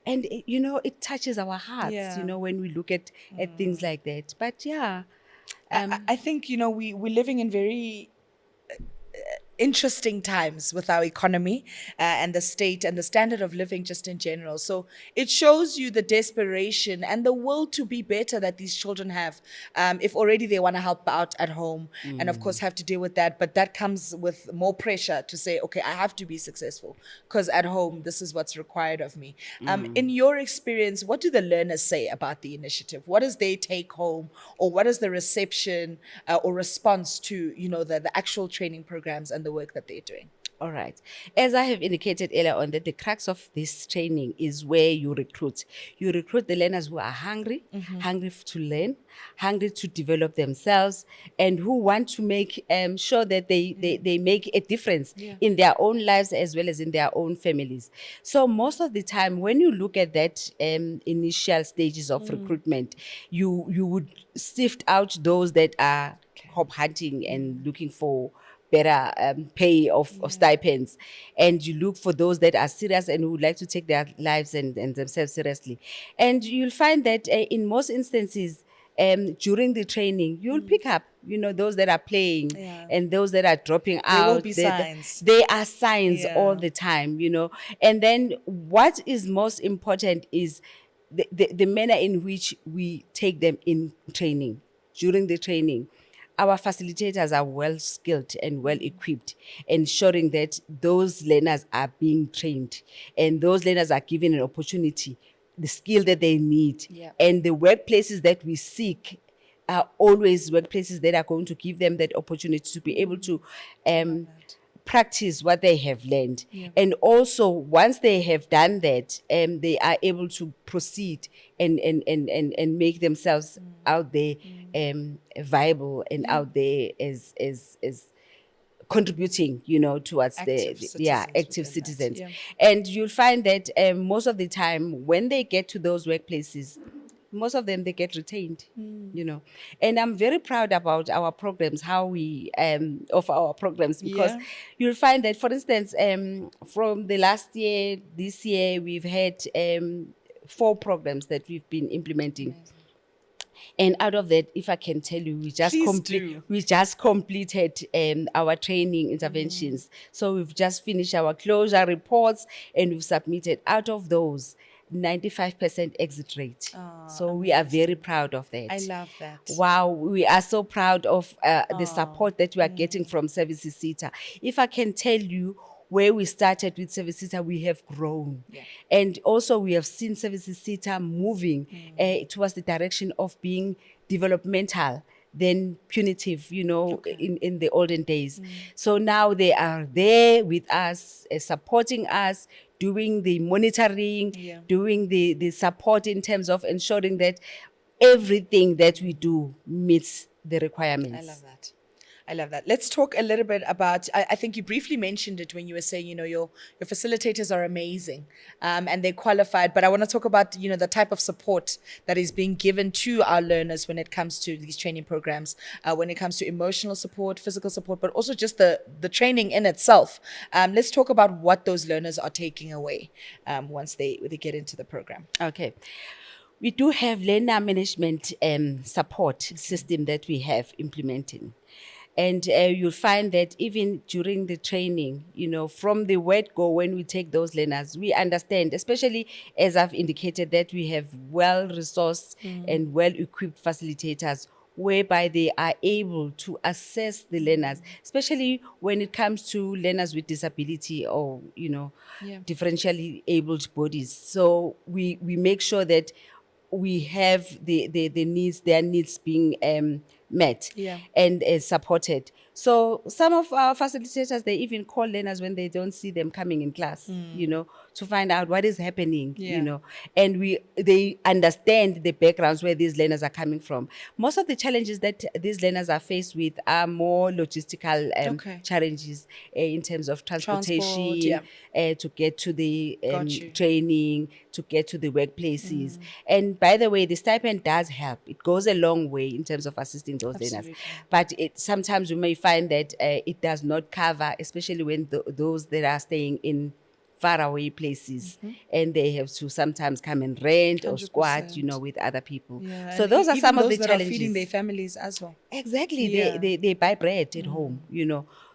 And, it touches our hearts, when we look at things like that. But yeah. I think, we're living in very interesting times with our economy and the state and the standard of living just in general. So it shows you the desperation and the will to be better that these children have, if already they want to help out at home and of course have to deal with that. But that comes with more pressure to say, okay, I have to be successful because at home, this is what's required of me. In your experience, what do the learners say about the initiative? What does they take home, or what is the reception or response to, the actual training programs and the work that they're doing? All right. As I have indicated earlier on, that the crux of this training is where you recruit. You recruit the learners who are hungry, hungry to learn, hungry to develop themselves, and who want to make sure that they make a difference in their own lives as well as in their own families. So most of the time, when you look at that initial stages of recruitment, you would sift out those that are hop hunting and looking for better pay of stipends, and you look for those that are serious and who would like to take their lives and themselves seriously. And you'll find that in most instances, during the training, you'll pick up, those that are playing and those that are dropping out. There will be signs. They are signs all the time, And then what is most important is the manner in which we take them in training, during the training. Our facilitators are well skilled and well equipped, ensuring that those learners are being trained and those learners are given an opportunity, the skill that they need. And the workplaces that we seek are always workplaces that are going to give them that opportunity to be able to practice what they have learned. And also, once they have done that, they are able to proceed and make themselves out there viable and out there as contributing, towards active citizens. And you'll find that most of the time, when they get to those workplaces, most of them, they get retained, And I'm very proud about our programs, how we offer our programs, because you'll find that, for instance, from the last year, this year, we've had 4 programs that we've been implementing. Amazing. And out of that, if I can tell you, we just completed our training interventions. So we've just finished our closure reports and we've submitted. Out of those, 95% exit rate. So we are very proud of that. I love that. Wow, we are so proud of the support that we are getting from Services SETA. If I can tell you, where we started with Services SETA, we have grown. And also we have seen Services SETA moving towards the direction of being developmental than punitive, in the olden days. So now they are there with us, supporting us, doing the monitoring, doing the support in terms of ensuring that everything that we do meets the requirements. I love that. Let's talk a little bit about, I think you briefly mentioned it when you were saying, your facilitators are amazing and they're qualified. But I want to talk about, the type of support that is being given to our learners when it comes to these training programs, when it comes to emotional support, physical support, but also just the training in itself. Let's talk about what those learners are taking away once they get into the program. Okay. We do have learner management support system that we have implementing. And you'll find that even during the training, from the word go, when we take those learners, we understand, especially as I've indicated, that we have well-resourced and well-equipped facilitators whereby they are able to assess the learners, especially when it comes to learners with disability or, differentially abled bodies. So we make sure that we have their needs being met and supported. So some of our facilitators, they even call learners when they don't see them coming in class, to find out what is happening, and they understand the backgrounds where these learners are coming from. Most of the challenges that these learners are faced with are more logistical challenges in terms of transportation, to get to the training, to get to the workplaces. And by the way, the stipend does help. It goes a long way in terms of assisting those learners. But sometimes you may find that it does not cover, especially when those that are staying in faraway places, and they have to sometimes come and rent or squat, 100%. with other people. Yeah, So and those are even some of those the that are feeding challenges. their families as well. Exactly. Yeah. They buy bread at home,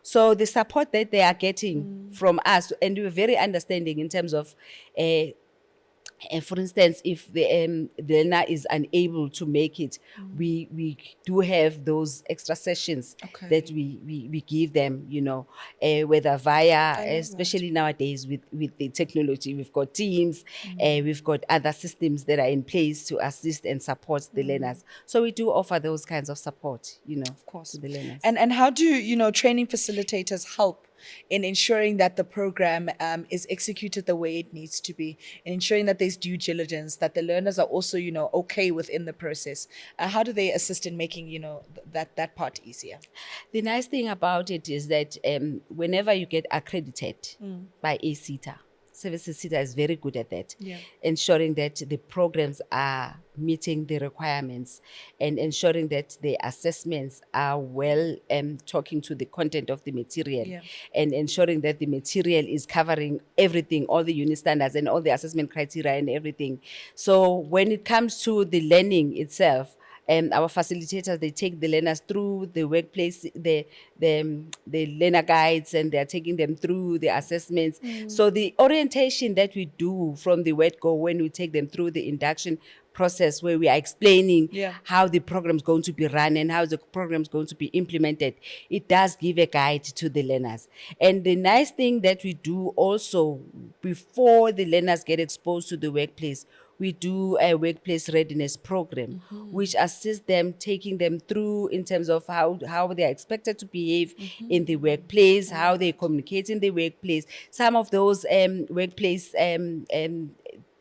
So the support that they are getting from us, and we're very understanding in terms of, for instance, if the learner is unable to make it, we do have those extra sessions Okay. that we give them, whether via, love especially nowadays with the technology, we've got Teams, we've got other systems that are in place to assist and support the learners. So we do offer those kinds of support, Of course. to the learners. And how do training facilitators help in ensuring that the program is executed the way it needs to be, and ensuring that there's due diligence, that the learners are also okay within the process? How do they assist in making that part easier? The nice thing about it is that whenever you get accredited by a SETA, Services SETA is very good at that, ensuring that the programs are meeting the requirements and ensuring that the assessments are well talking to the content of the material, and ensuring that the material is covering everything, all the unit standards and all the assessment criteria and everything. So when it comes to the learning itself, our facilitators, they take the learners through the workplace, the learner guides, and they're taking them through the assessments. So the orientation that we do from the word go, when we take them through the induction process, where we are explaining how the program is going to be run and how the program is going to be implemented, it does give a guide to the learners. And the nice thing that we do also, before the learners get exposed to the workplace, we do a workplace readiness program, which assists them, taking them through in terms of how they are expected to behave in the workplace, how they communicate in the workplace, some of those workplace things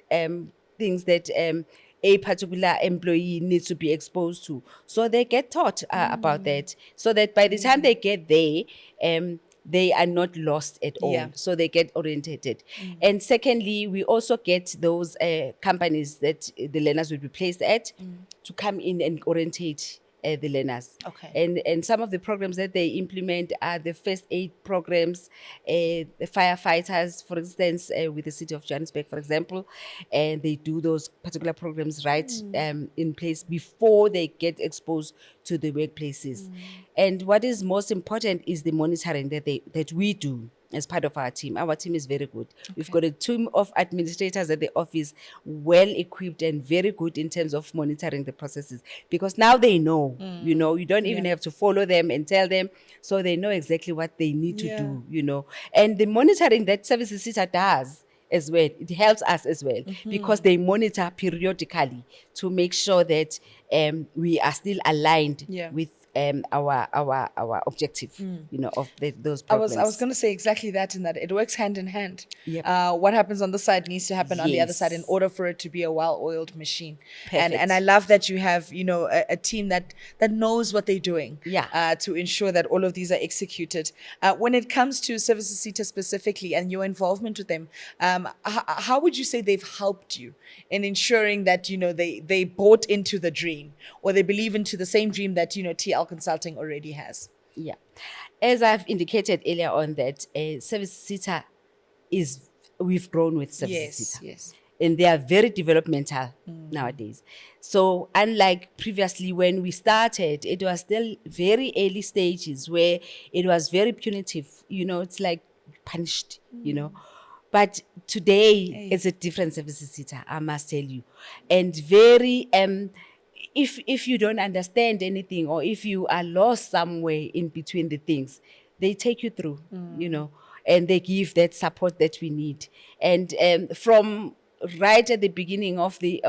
that a particular employee needs to be exposed to. So they get taught about that, so that by the time they get there, they are not lost at all. So they get orientated. And secondly, we also get those companies that the learners will be placed at to come in and orientate the learners. Okay. And some of the programs that they implement are the first aid programs, the firefighters, for instance, with the city of Johannesburg, for example, and they do those particular programs right in place before they get exposed to the workplaces. And what is most important is the monitoring that we do as part of our team. Our team is very good. We've got a team of administrators at the office, well equipped and very good in terms of monitoring the processes, because now they know, you don't even have to follow them and tell them, so they know exactly what they need to do, And the monitoring that Services SETA does as well, it helps us as well, because they monitor periodically to make sure that we are still aligned with our objective, of those programs. I was going to say exactly that, in that it works hand in hand. Yep. What happens on the side needs to happen on the other side in Yes. order for it to be a well-oiled machine. Perfect. And I love that you have a team that knows what they're doing. To ensure that all of these are executed. When it comes to Services SETA specifically and your involvement with them, how would you say they've helped you in ensuring that they bought into the dream, or they believe into the same dream that TL Consulting already has? Yeah. As I've indicated earlier on, that Services SETA we've grown with Services SETA. Yes. And they are very developmental nowadays. So unlike previously when we started, it was still very early stages where it was very punitive. It's like punished, But today, it's a different Services SETA, I must tell you. And very... If you don't understand anything, or if you are lost somewhere in between the things, they take you through, and they give that support that we need. And from right at the beginning of the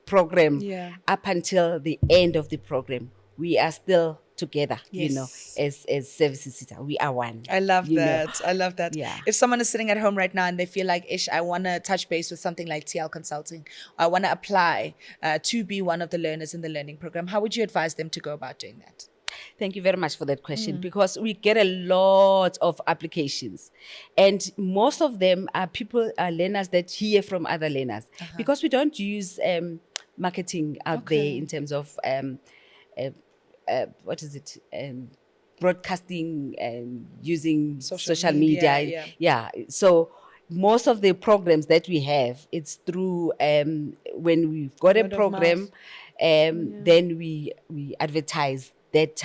program up until the end of the program, we are still together, as Services SETA. We are one. I love that. I love that. Yeah. If someone is sitting at home right now and they feel like, I want to touch base with something like TL Consulting, I want to apply to be one of the learners in the learning program, how would you advise them to go about doing that? Thank you very much for that question, because we get a lot of applications, and most of them are learners that hear from other learners, because we don't use marketing out there in terms of what is it? broadcasting and using Social social media, media. yeah. So most of the programs that we have, it's through when we've got Word a of program, mouth. then we advertise at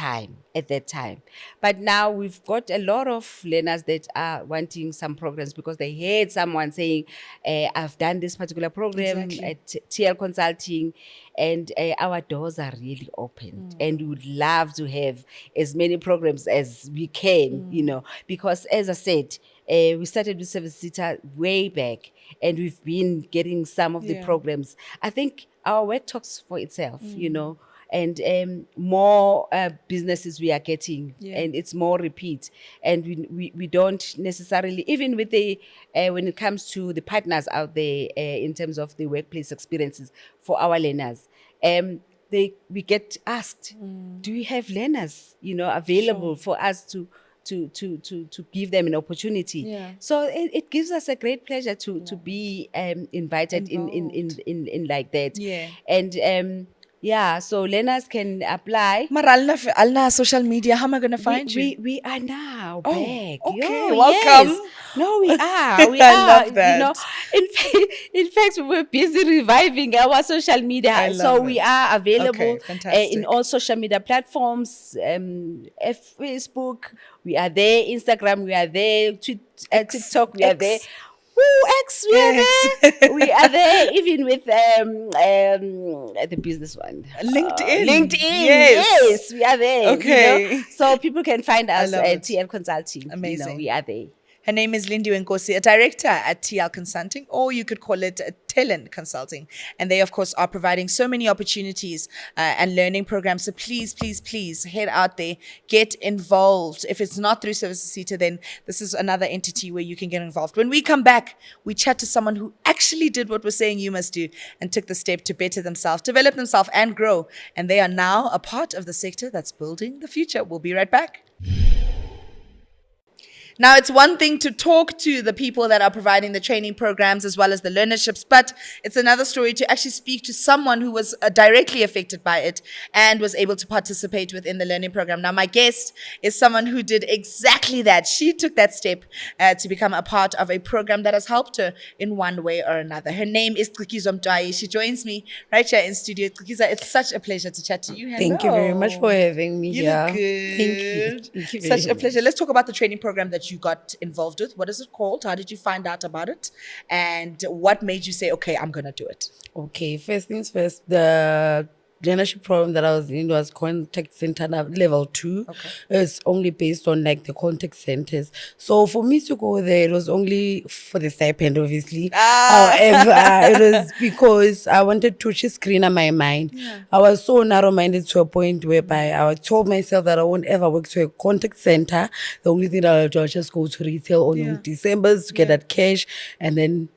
that time. But now we've got a lot of learners that are wanting some programs because they heard someone saying, I've done this particular program Exactly. at TL Consulting, and our doors are really opened. And we would love to have as many programs as we can, because as I said, we started with Service Cita way back, and we've been getting some of the Yeah. programs. I think our work talks for itself, and more businesses we are getting, and it's more repeat. And we don't necessarily, even with the when it comes to the partners out there in terms of the workplace experiences for our learners, we get asked, do you have learners available for us to give them an opportunity? Yeah. So it gives us a great pleasure to be invited in like that. Yeah. And so learners can apply. Maar alna social media, how am I going to find you? We are now Oh, back. okay, Yo, welcome. yes. No, we are. We I are. love that. In fact, we were busy reviving our social media. I love So we it. are available Okay, fantastic. in all social media platforms. Facebook, we are there. Instagram, we are there. TikTok, we are there. X. Woo, X, we are X. there. We are there, even with the business one. LinkedIn. LinkedIn, Yes. yes, we are there. Okay. So people can find us love at it. TL Consulting. Amazing. We are there. Her name is Lindy Nkosi, a director at TL Consulting, or you could call it Talent Consulting. And they, of course, are providing so many opportunities and learning programs. So please, please, please head out there, get involved. If it's not through Services Cita, then this is another entity where you can get involved. When we come back, we chat to someone who actually did what we're saying you must do and took the step to better themselves, develop themselves, and grow. And they are now a part of the sector that's building the future. We'll be right back. Now, it's one thing to talk to the people that are providing the training programs as well as the learnerships, but it's another story to actually speak to someone who was directly affected by it and was able to participate within the learning program. Now, my guest is someone who did exactly that. She took that step to become a part of a program that has helped her in one way or another. Her name is Tsikizo Mtwayi. She joins me right here in studio. Tsikizo, it's such a pleasure to chat to you. Hello. Thank you very much for having me You here. look good. Thank you. Thank you Such very a pleasure. Let's talk about the training program that you got involved with. What is it called? How did you find out about it? And what made you say, okay, I'm going to do it? Okay, first things first, the leadership program that I was in was contact center level 2. Okay. It's only based on like the contact centers. So for me to go there, it was only for the stipend, obviously. However, it was because I wanted to just clean up my mind. Yeah. I was so narrow-minded to a point whereby I told myself that I won't ever work to a contact center. The only thing that I'll do is just go to retail on December to get that cash, and then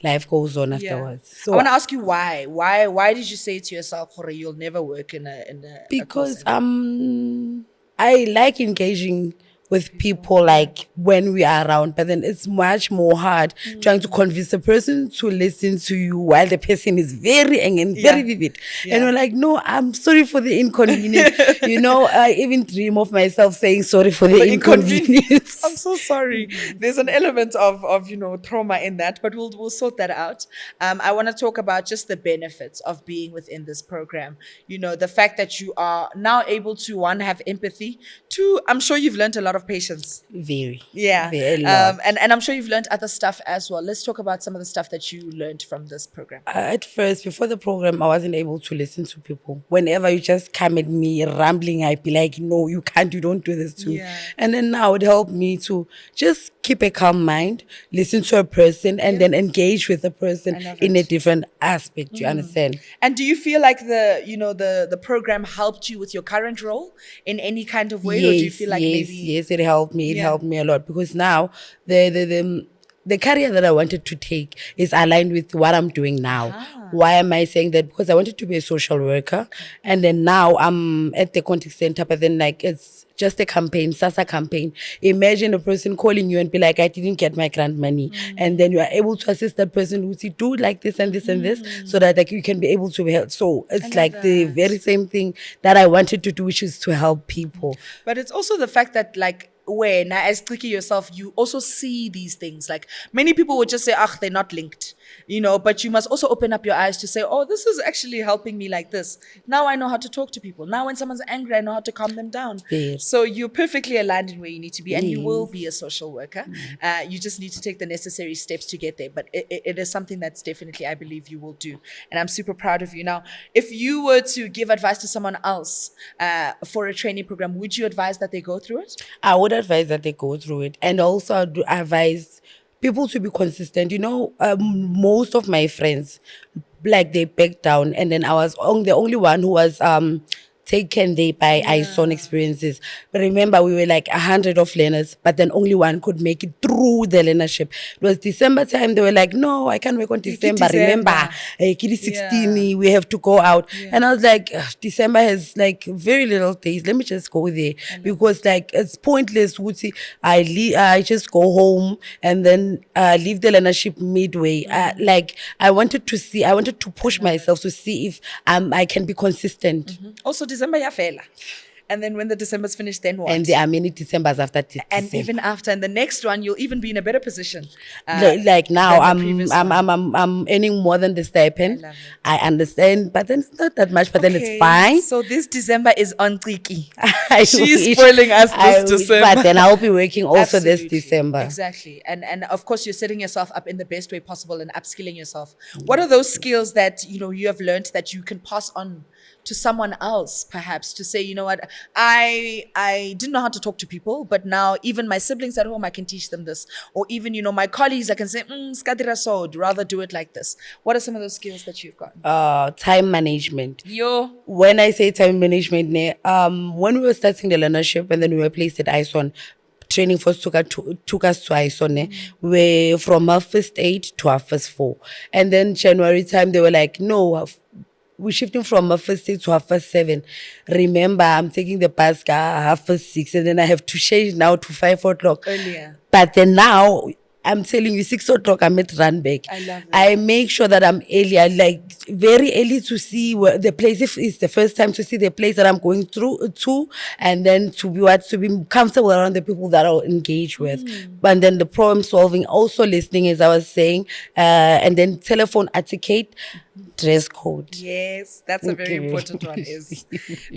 life goes on afterwards. So I want to ask you why. Why did you say to yourself, "Hore, you'll never work in a because call center?" I like engaging with people like when we are around, but then it's much more hard trying to convince a person to listen to you while the person is very angry and very vivid. And we're like, no, I'm sorry for the inconvenience. I even dream of myself saying sorry for the inconvenience. I'm so sorry. There's an element of trauma in that, but we'll sort that out. I want to talk about just the benefits of being within this program. The fact that you are now able to, one, have empathy. Two, I'm sure you've learned a lot of patience. Very. Yeah. Very lot. And I'm sure you've learned other stuff as well. Let's talk about some of the stuff that you learned from this program. At first, before the program, I wasn't able to listen to people. Whenever you just come at me rambling, I'd be like, no, you can't, you don't do this to me. And then now it helped me to just keep a calm mind, listen to a person, and then engage with the person in a different aspect. You understand? And do you feel like the program helped you with your current role in any kind of way? Yes, or do you feel like yes, it helped me. It helped me a lot because now the career that I wanted to take is aligned with what I'm doing now. Why am I saying that? Because I wanted to be a social worker, and then now I'm at the contact center, but then like it's just a campaign, SASA campaign. Imagine a person calling you and be like, I didn't get my grant money. And then you are able to assist that person who say, do like this and this and this, so that like you can be able to help. So it's like the very same thing that I wanted to do, which is to help people. But it's also the fact that, like, when as Tricky yourself, you also see these things. Like, many people would just say, ah, they're not linked, you know, but you must also open up your eyes to say, oh, this is actually helping me like this. Now I know how to talk to people. Now when someone's angry, I know how to calm them down. Yes. So you're perfectly aligned in where you need to be, and you will be a social worker. You just need to take the necessary steps to get there. But it is something that's definitely, I believe, you will do. And I'm super proud of you. Now, if you were to give advice to someone else for a training program, would you advise that they go through it? I would advise that they go through it, and also I would advise people to be consistent. You know, most of my friends, like, they backed down, and then I was the only one who was taken there by ISON experiences. But remember, we were like 100 of learners, but then only one could make it through the learnership. It was December time. They were like, no, I can't work on December. Remember, Kiddy 16, we have to go out. And I was like, December has like very little days. Let me just go there, because like it's pointless. I just go home and then leave the learnership midway. Like, I wanted to push myself to see if I can be consistent. Also, December ya fela. And then when the December's finished, then what? And there are many Decembers after December. And even after, and the next one, you'll even be in a better position. Like now, than the I'm earning more than the stipend. I understand, but then it's not that much. But then it's fine. So this December is on Triki. I She's wish. spoiling us I this wish, December. but then I'll be working also this Absolutely. December. Exactly. And of course, you're setting yourself up in the best way possible and upskilling yourself. What are those skills that, you know, you have learned that you can pass on to someone else, perhaps, to say, you know what, I didn't know how to talk to people, but now even my siblings at home, I can teach them this. Or even, you know, my colleagues, I can say, skadira so, rather do it like this. What are some of those skills that you've got? Time management. Yo. When I say time management, when we were starting the learnership and then we were placed at ISON, training force took us to ISON. We were from our first 8 to our first 4. And then January time, they were like, no, we're shifting from our first 8 to our first 7. Remember, I'm taking the bus half past 6, and then I have to change now to 5 o'clock. Earlier. But then now, I'm telling you, 6 o'clock, I'm at Randbeck. I love that. I make sure that I'm early. I like very early to see where the place, if it's the first time to see the place that I'm going through to, and then to be comfortable around the people that I'll engage with. And then the problem solving, also listening, as I was saying, and then telephone etiquette, dress code. Yes, that's a very important one. Is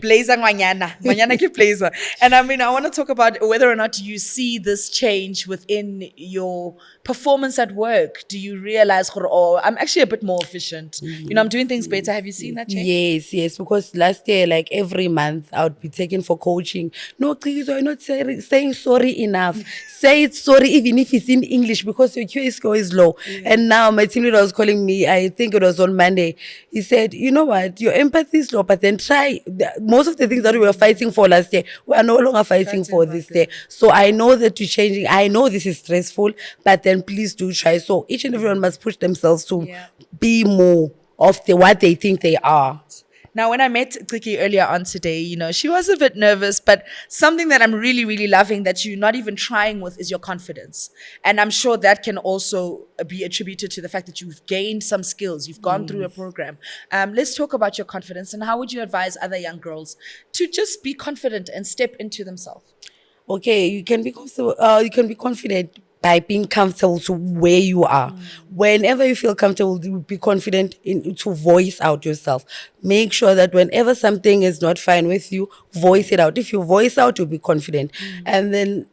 blazer ngwanyana ke blazer. And I mean, I want to talk about whether or not you see this change within your performance at work. Do you realize, oh, I'm actually a bit more efficient? You know, I'm doing things better. Have you seen that change? Yes, because last year, like every month, I would be taken for coaching. No, Kizo, you're not saying sorry enough. Say it sorry even if it's in English, because your QA score is low. And now my team leader was calling me, I think it was on Monday. He said, you know what, your empathy is low, but then try. Most of the things that we were fighting for last year, we are no longer fighting for this year. So I know that you're changing. I know this is stressful, but then please do try. So each and everyone must push themselves to be more of what they think they are. Now, when I met Triki earlier on today, you know, she was a bit nervous, but something that I'm really, really loving that you're not even trying with is your confidence. And I'm sure that can also be attributed to the fact that you've gained some skills. You've gone through a program. Let's talk about your confidence, and how would you advise other young girls to just be confident and step into themselves? Okay, you can be confident by being comfortable to where you are. Whenever you feel comfortable, be confident to voice out yourself. Make sure that whenever something is not fine with you, voice it out. If you voice out, you'll be confident. And then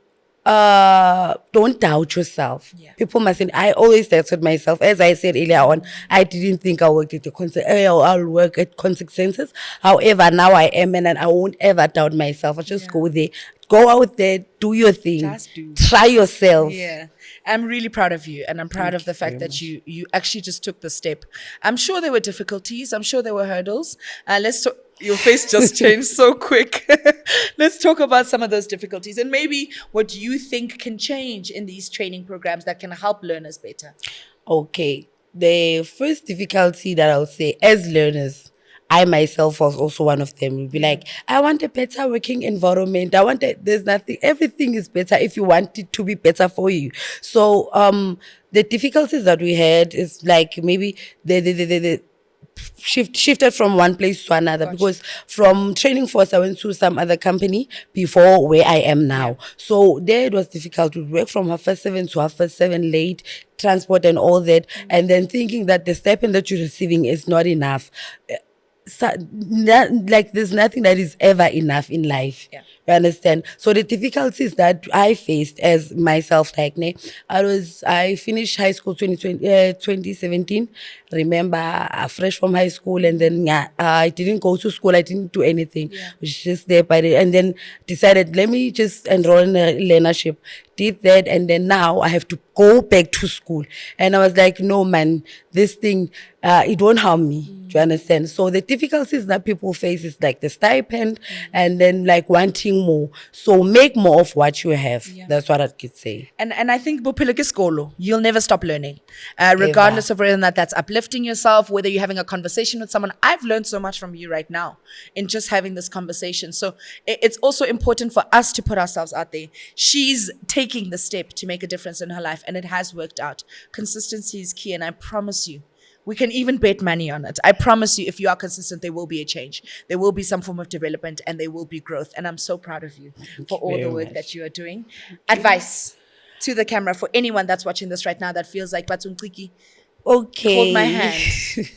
don't doubt yourself. People mustn't. I always doubted myself. As I said earlier on, I didn't think I'll work at Contact Centers. However, now I am, and I won't ever doubt myself. I just go there. Go out there, do your thing. Just do. Try yourself. Yeah. I'm really proud of you, and I'm proud of the fact that you actually just took the step. I'm sure there were difficulties. I'm sure there were hurdles. Your face just changed so quick. Let's talk about some of those difficulties and maybe what you think can change in these training programs that can help learners better. Okay. The first difficulty that I'll say, as learners, I myself was also one of them. We'd be like, I want a better working environment. There's nothing, everything is better if you want it to be better for you. So, the difficulties that we had is like maybe the shifted from one place to another, because from training force I went to some other company before where I am now. So there it was difficult to work from 7:30 to 7:30 late, transport and all that, and then thinking that the stipend that you're receiving is not enough. Like there's nothing that is ever enough in life. You understand? So the difficulties that I faced as myself, like I finished high school 2017. Remember, fresh from high school, and then I didn't go to school. I didn't do anything. I was just there and then decided, let me just enroll in a learnership. Did that, and then now I have to go back to school. And I was like, no man, this thing, it won't harm me. Do you understand? So the difficulties that people face is like the stipend, and then like wanting more. So make more of what you have. That's what I could say. And I think bophelo ke skolo, you'll never stop learning, regardless of whether or not that's uplifting yourself, whether you're having a conversation with someone. I've learned so much from you right now in just having this conversation. So it's also important for us to put ourselves out there. She's taking the step to make a difference in her life, and it has worked out. Consistency is key, and I promise you, we can even bet money on it. I promise you, if you are consistent, there will be a change. There will be some form of development, and there will be growth. And I'm so proud of you for all the work that you are doing. Advice to the camera for anyone that's watching this right now that feels like Batsumkiki. Okay. Hold my hand.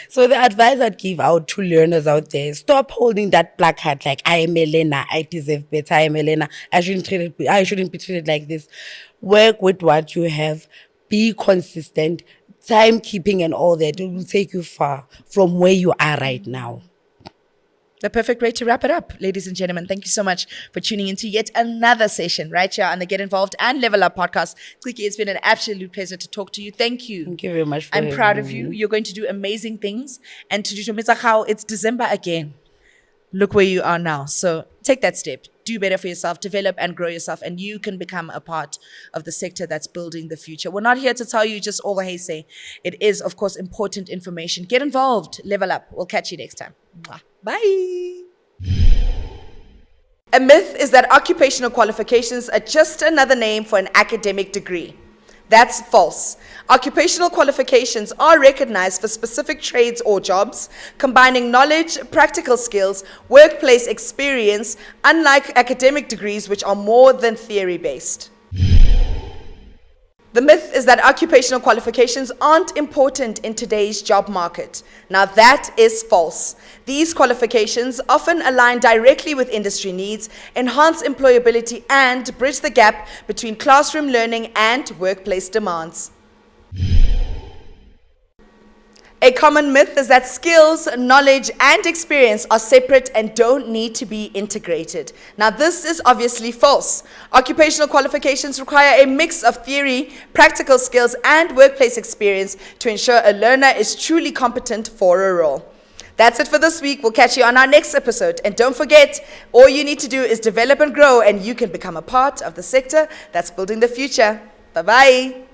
So the advice I'd give out to learners out there, stop holding that placard like, I am a learner, I deserve better, I am a learner, I shouldn't be treated like this. Work with what you have. Be consistent. Timekeeping and all that, it will take you far from where you are right now. The perfect way to wrap it up. Ladies and gentlemen, thank you so much for tuning into yet another session right here on the Get Involved and Level Up podcast. Quickie, it's been an absolute pleasure to talk to you. Thank you. Thank you very much for I'm having proud of me. you. You're going to do amazing things. And to do how it's December again. Look where you are now. So take that step. Do better for yourself, develop and grow yourself, and you can become a part of the sector that's building the future. We're not here to tell you just all the hay say. It is, of course, important information. Get involved, level up. We'll catch you next time. Mwah. Bye. A myth is that occupational qualifications are just another name for an academic degree. That's false. Occupational qualifications are recognized for specific trades or jobs, combining knowledge, practical skills, workplace experience, unlike academic degrees, which are more than theory-based. The myth is that occupational qualifications aren't important in today's job market. Now that is false. These qualifications often align directly with industry needs, enhance employability, and bridge the gap between classroom learning and workplace demands. A common myth is that skills, knowledge, and experience are separate and don't need to be integrated. Now, this is obviously false. Occupational qualifications require a mix of theory, practical skills, and workplace experience to ensure a learner is truly competent for a role. That's it for this week. We'll catch you on our next episode. And don't forget, all you need to do is develop and grow, and you can become a part of the sector that's building the future. Bye-bye.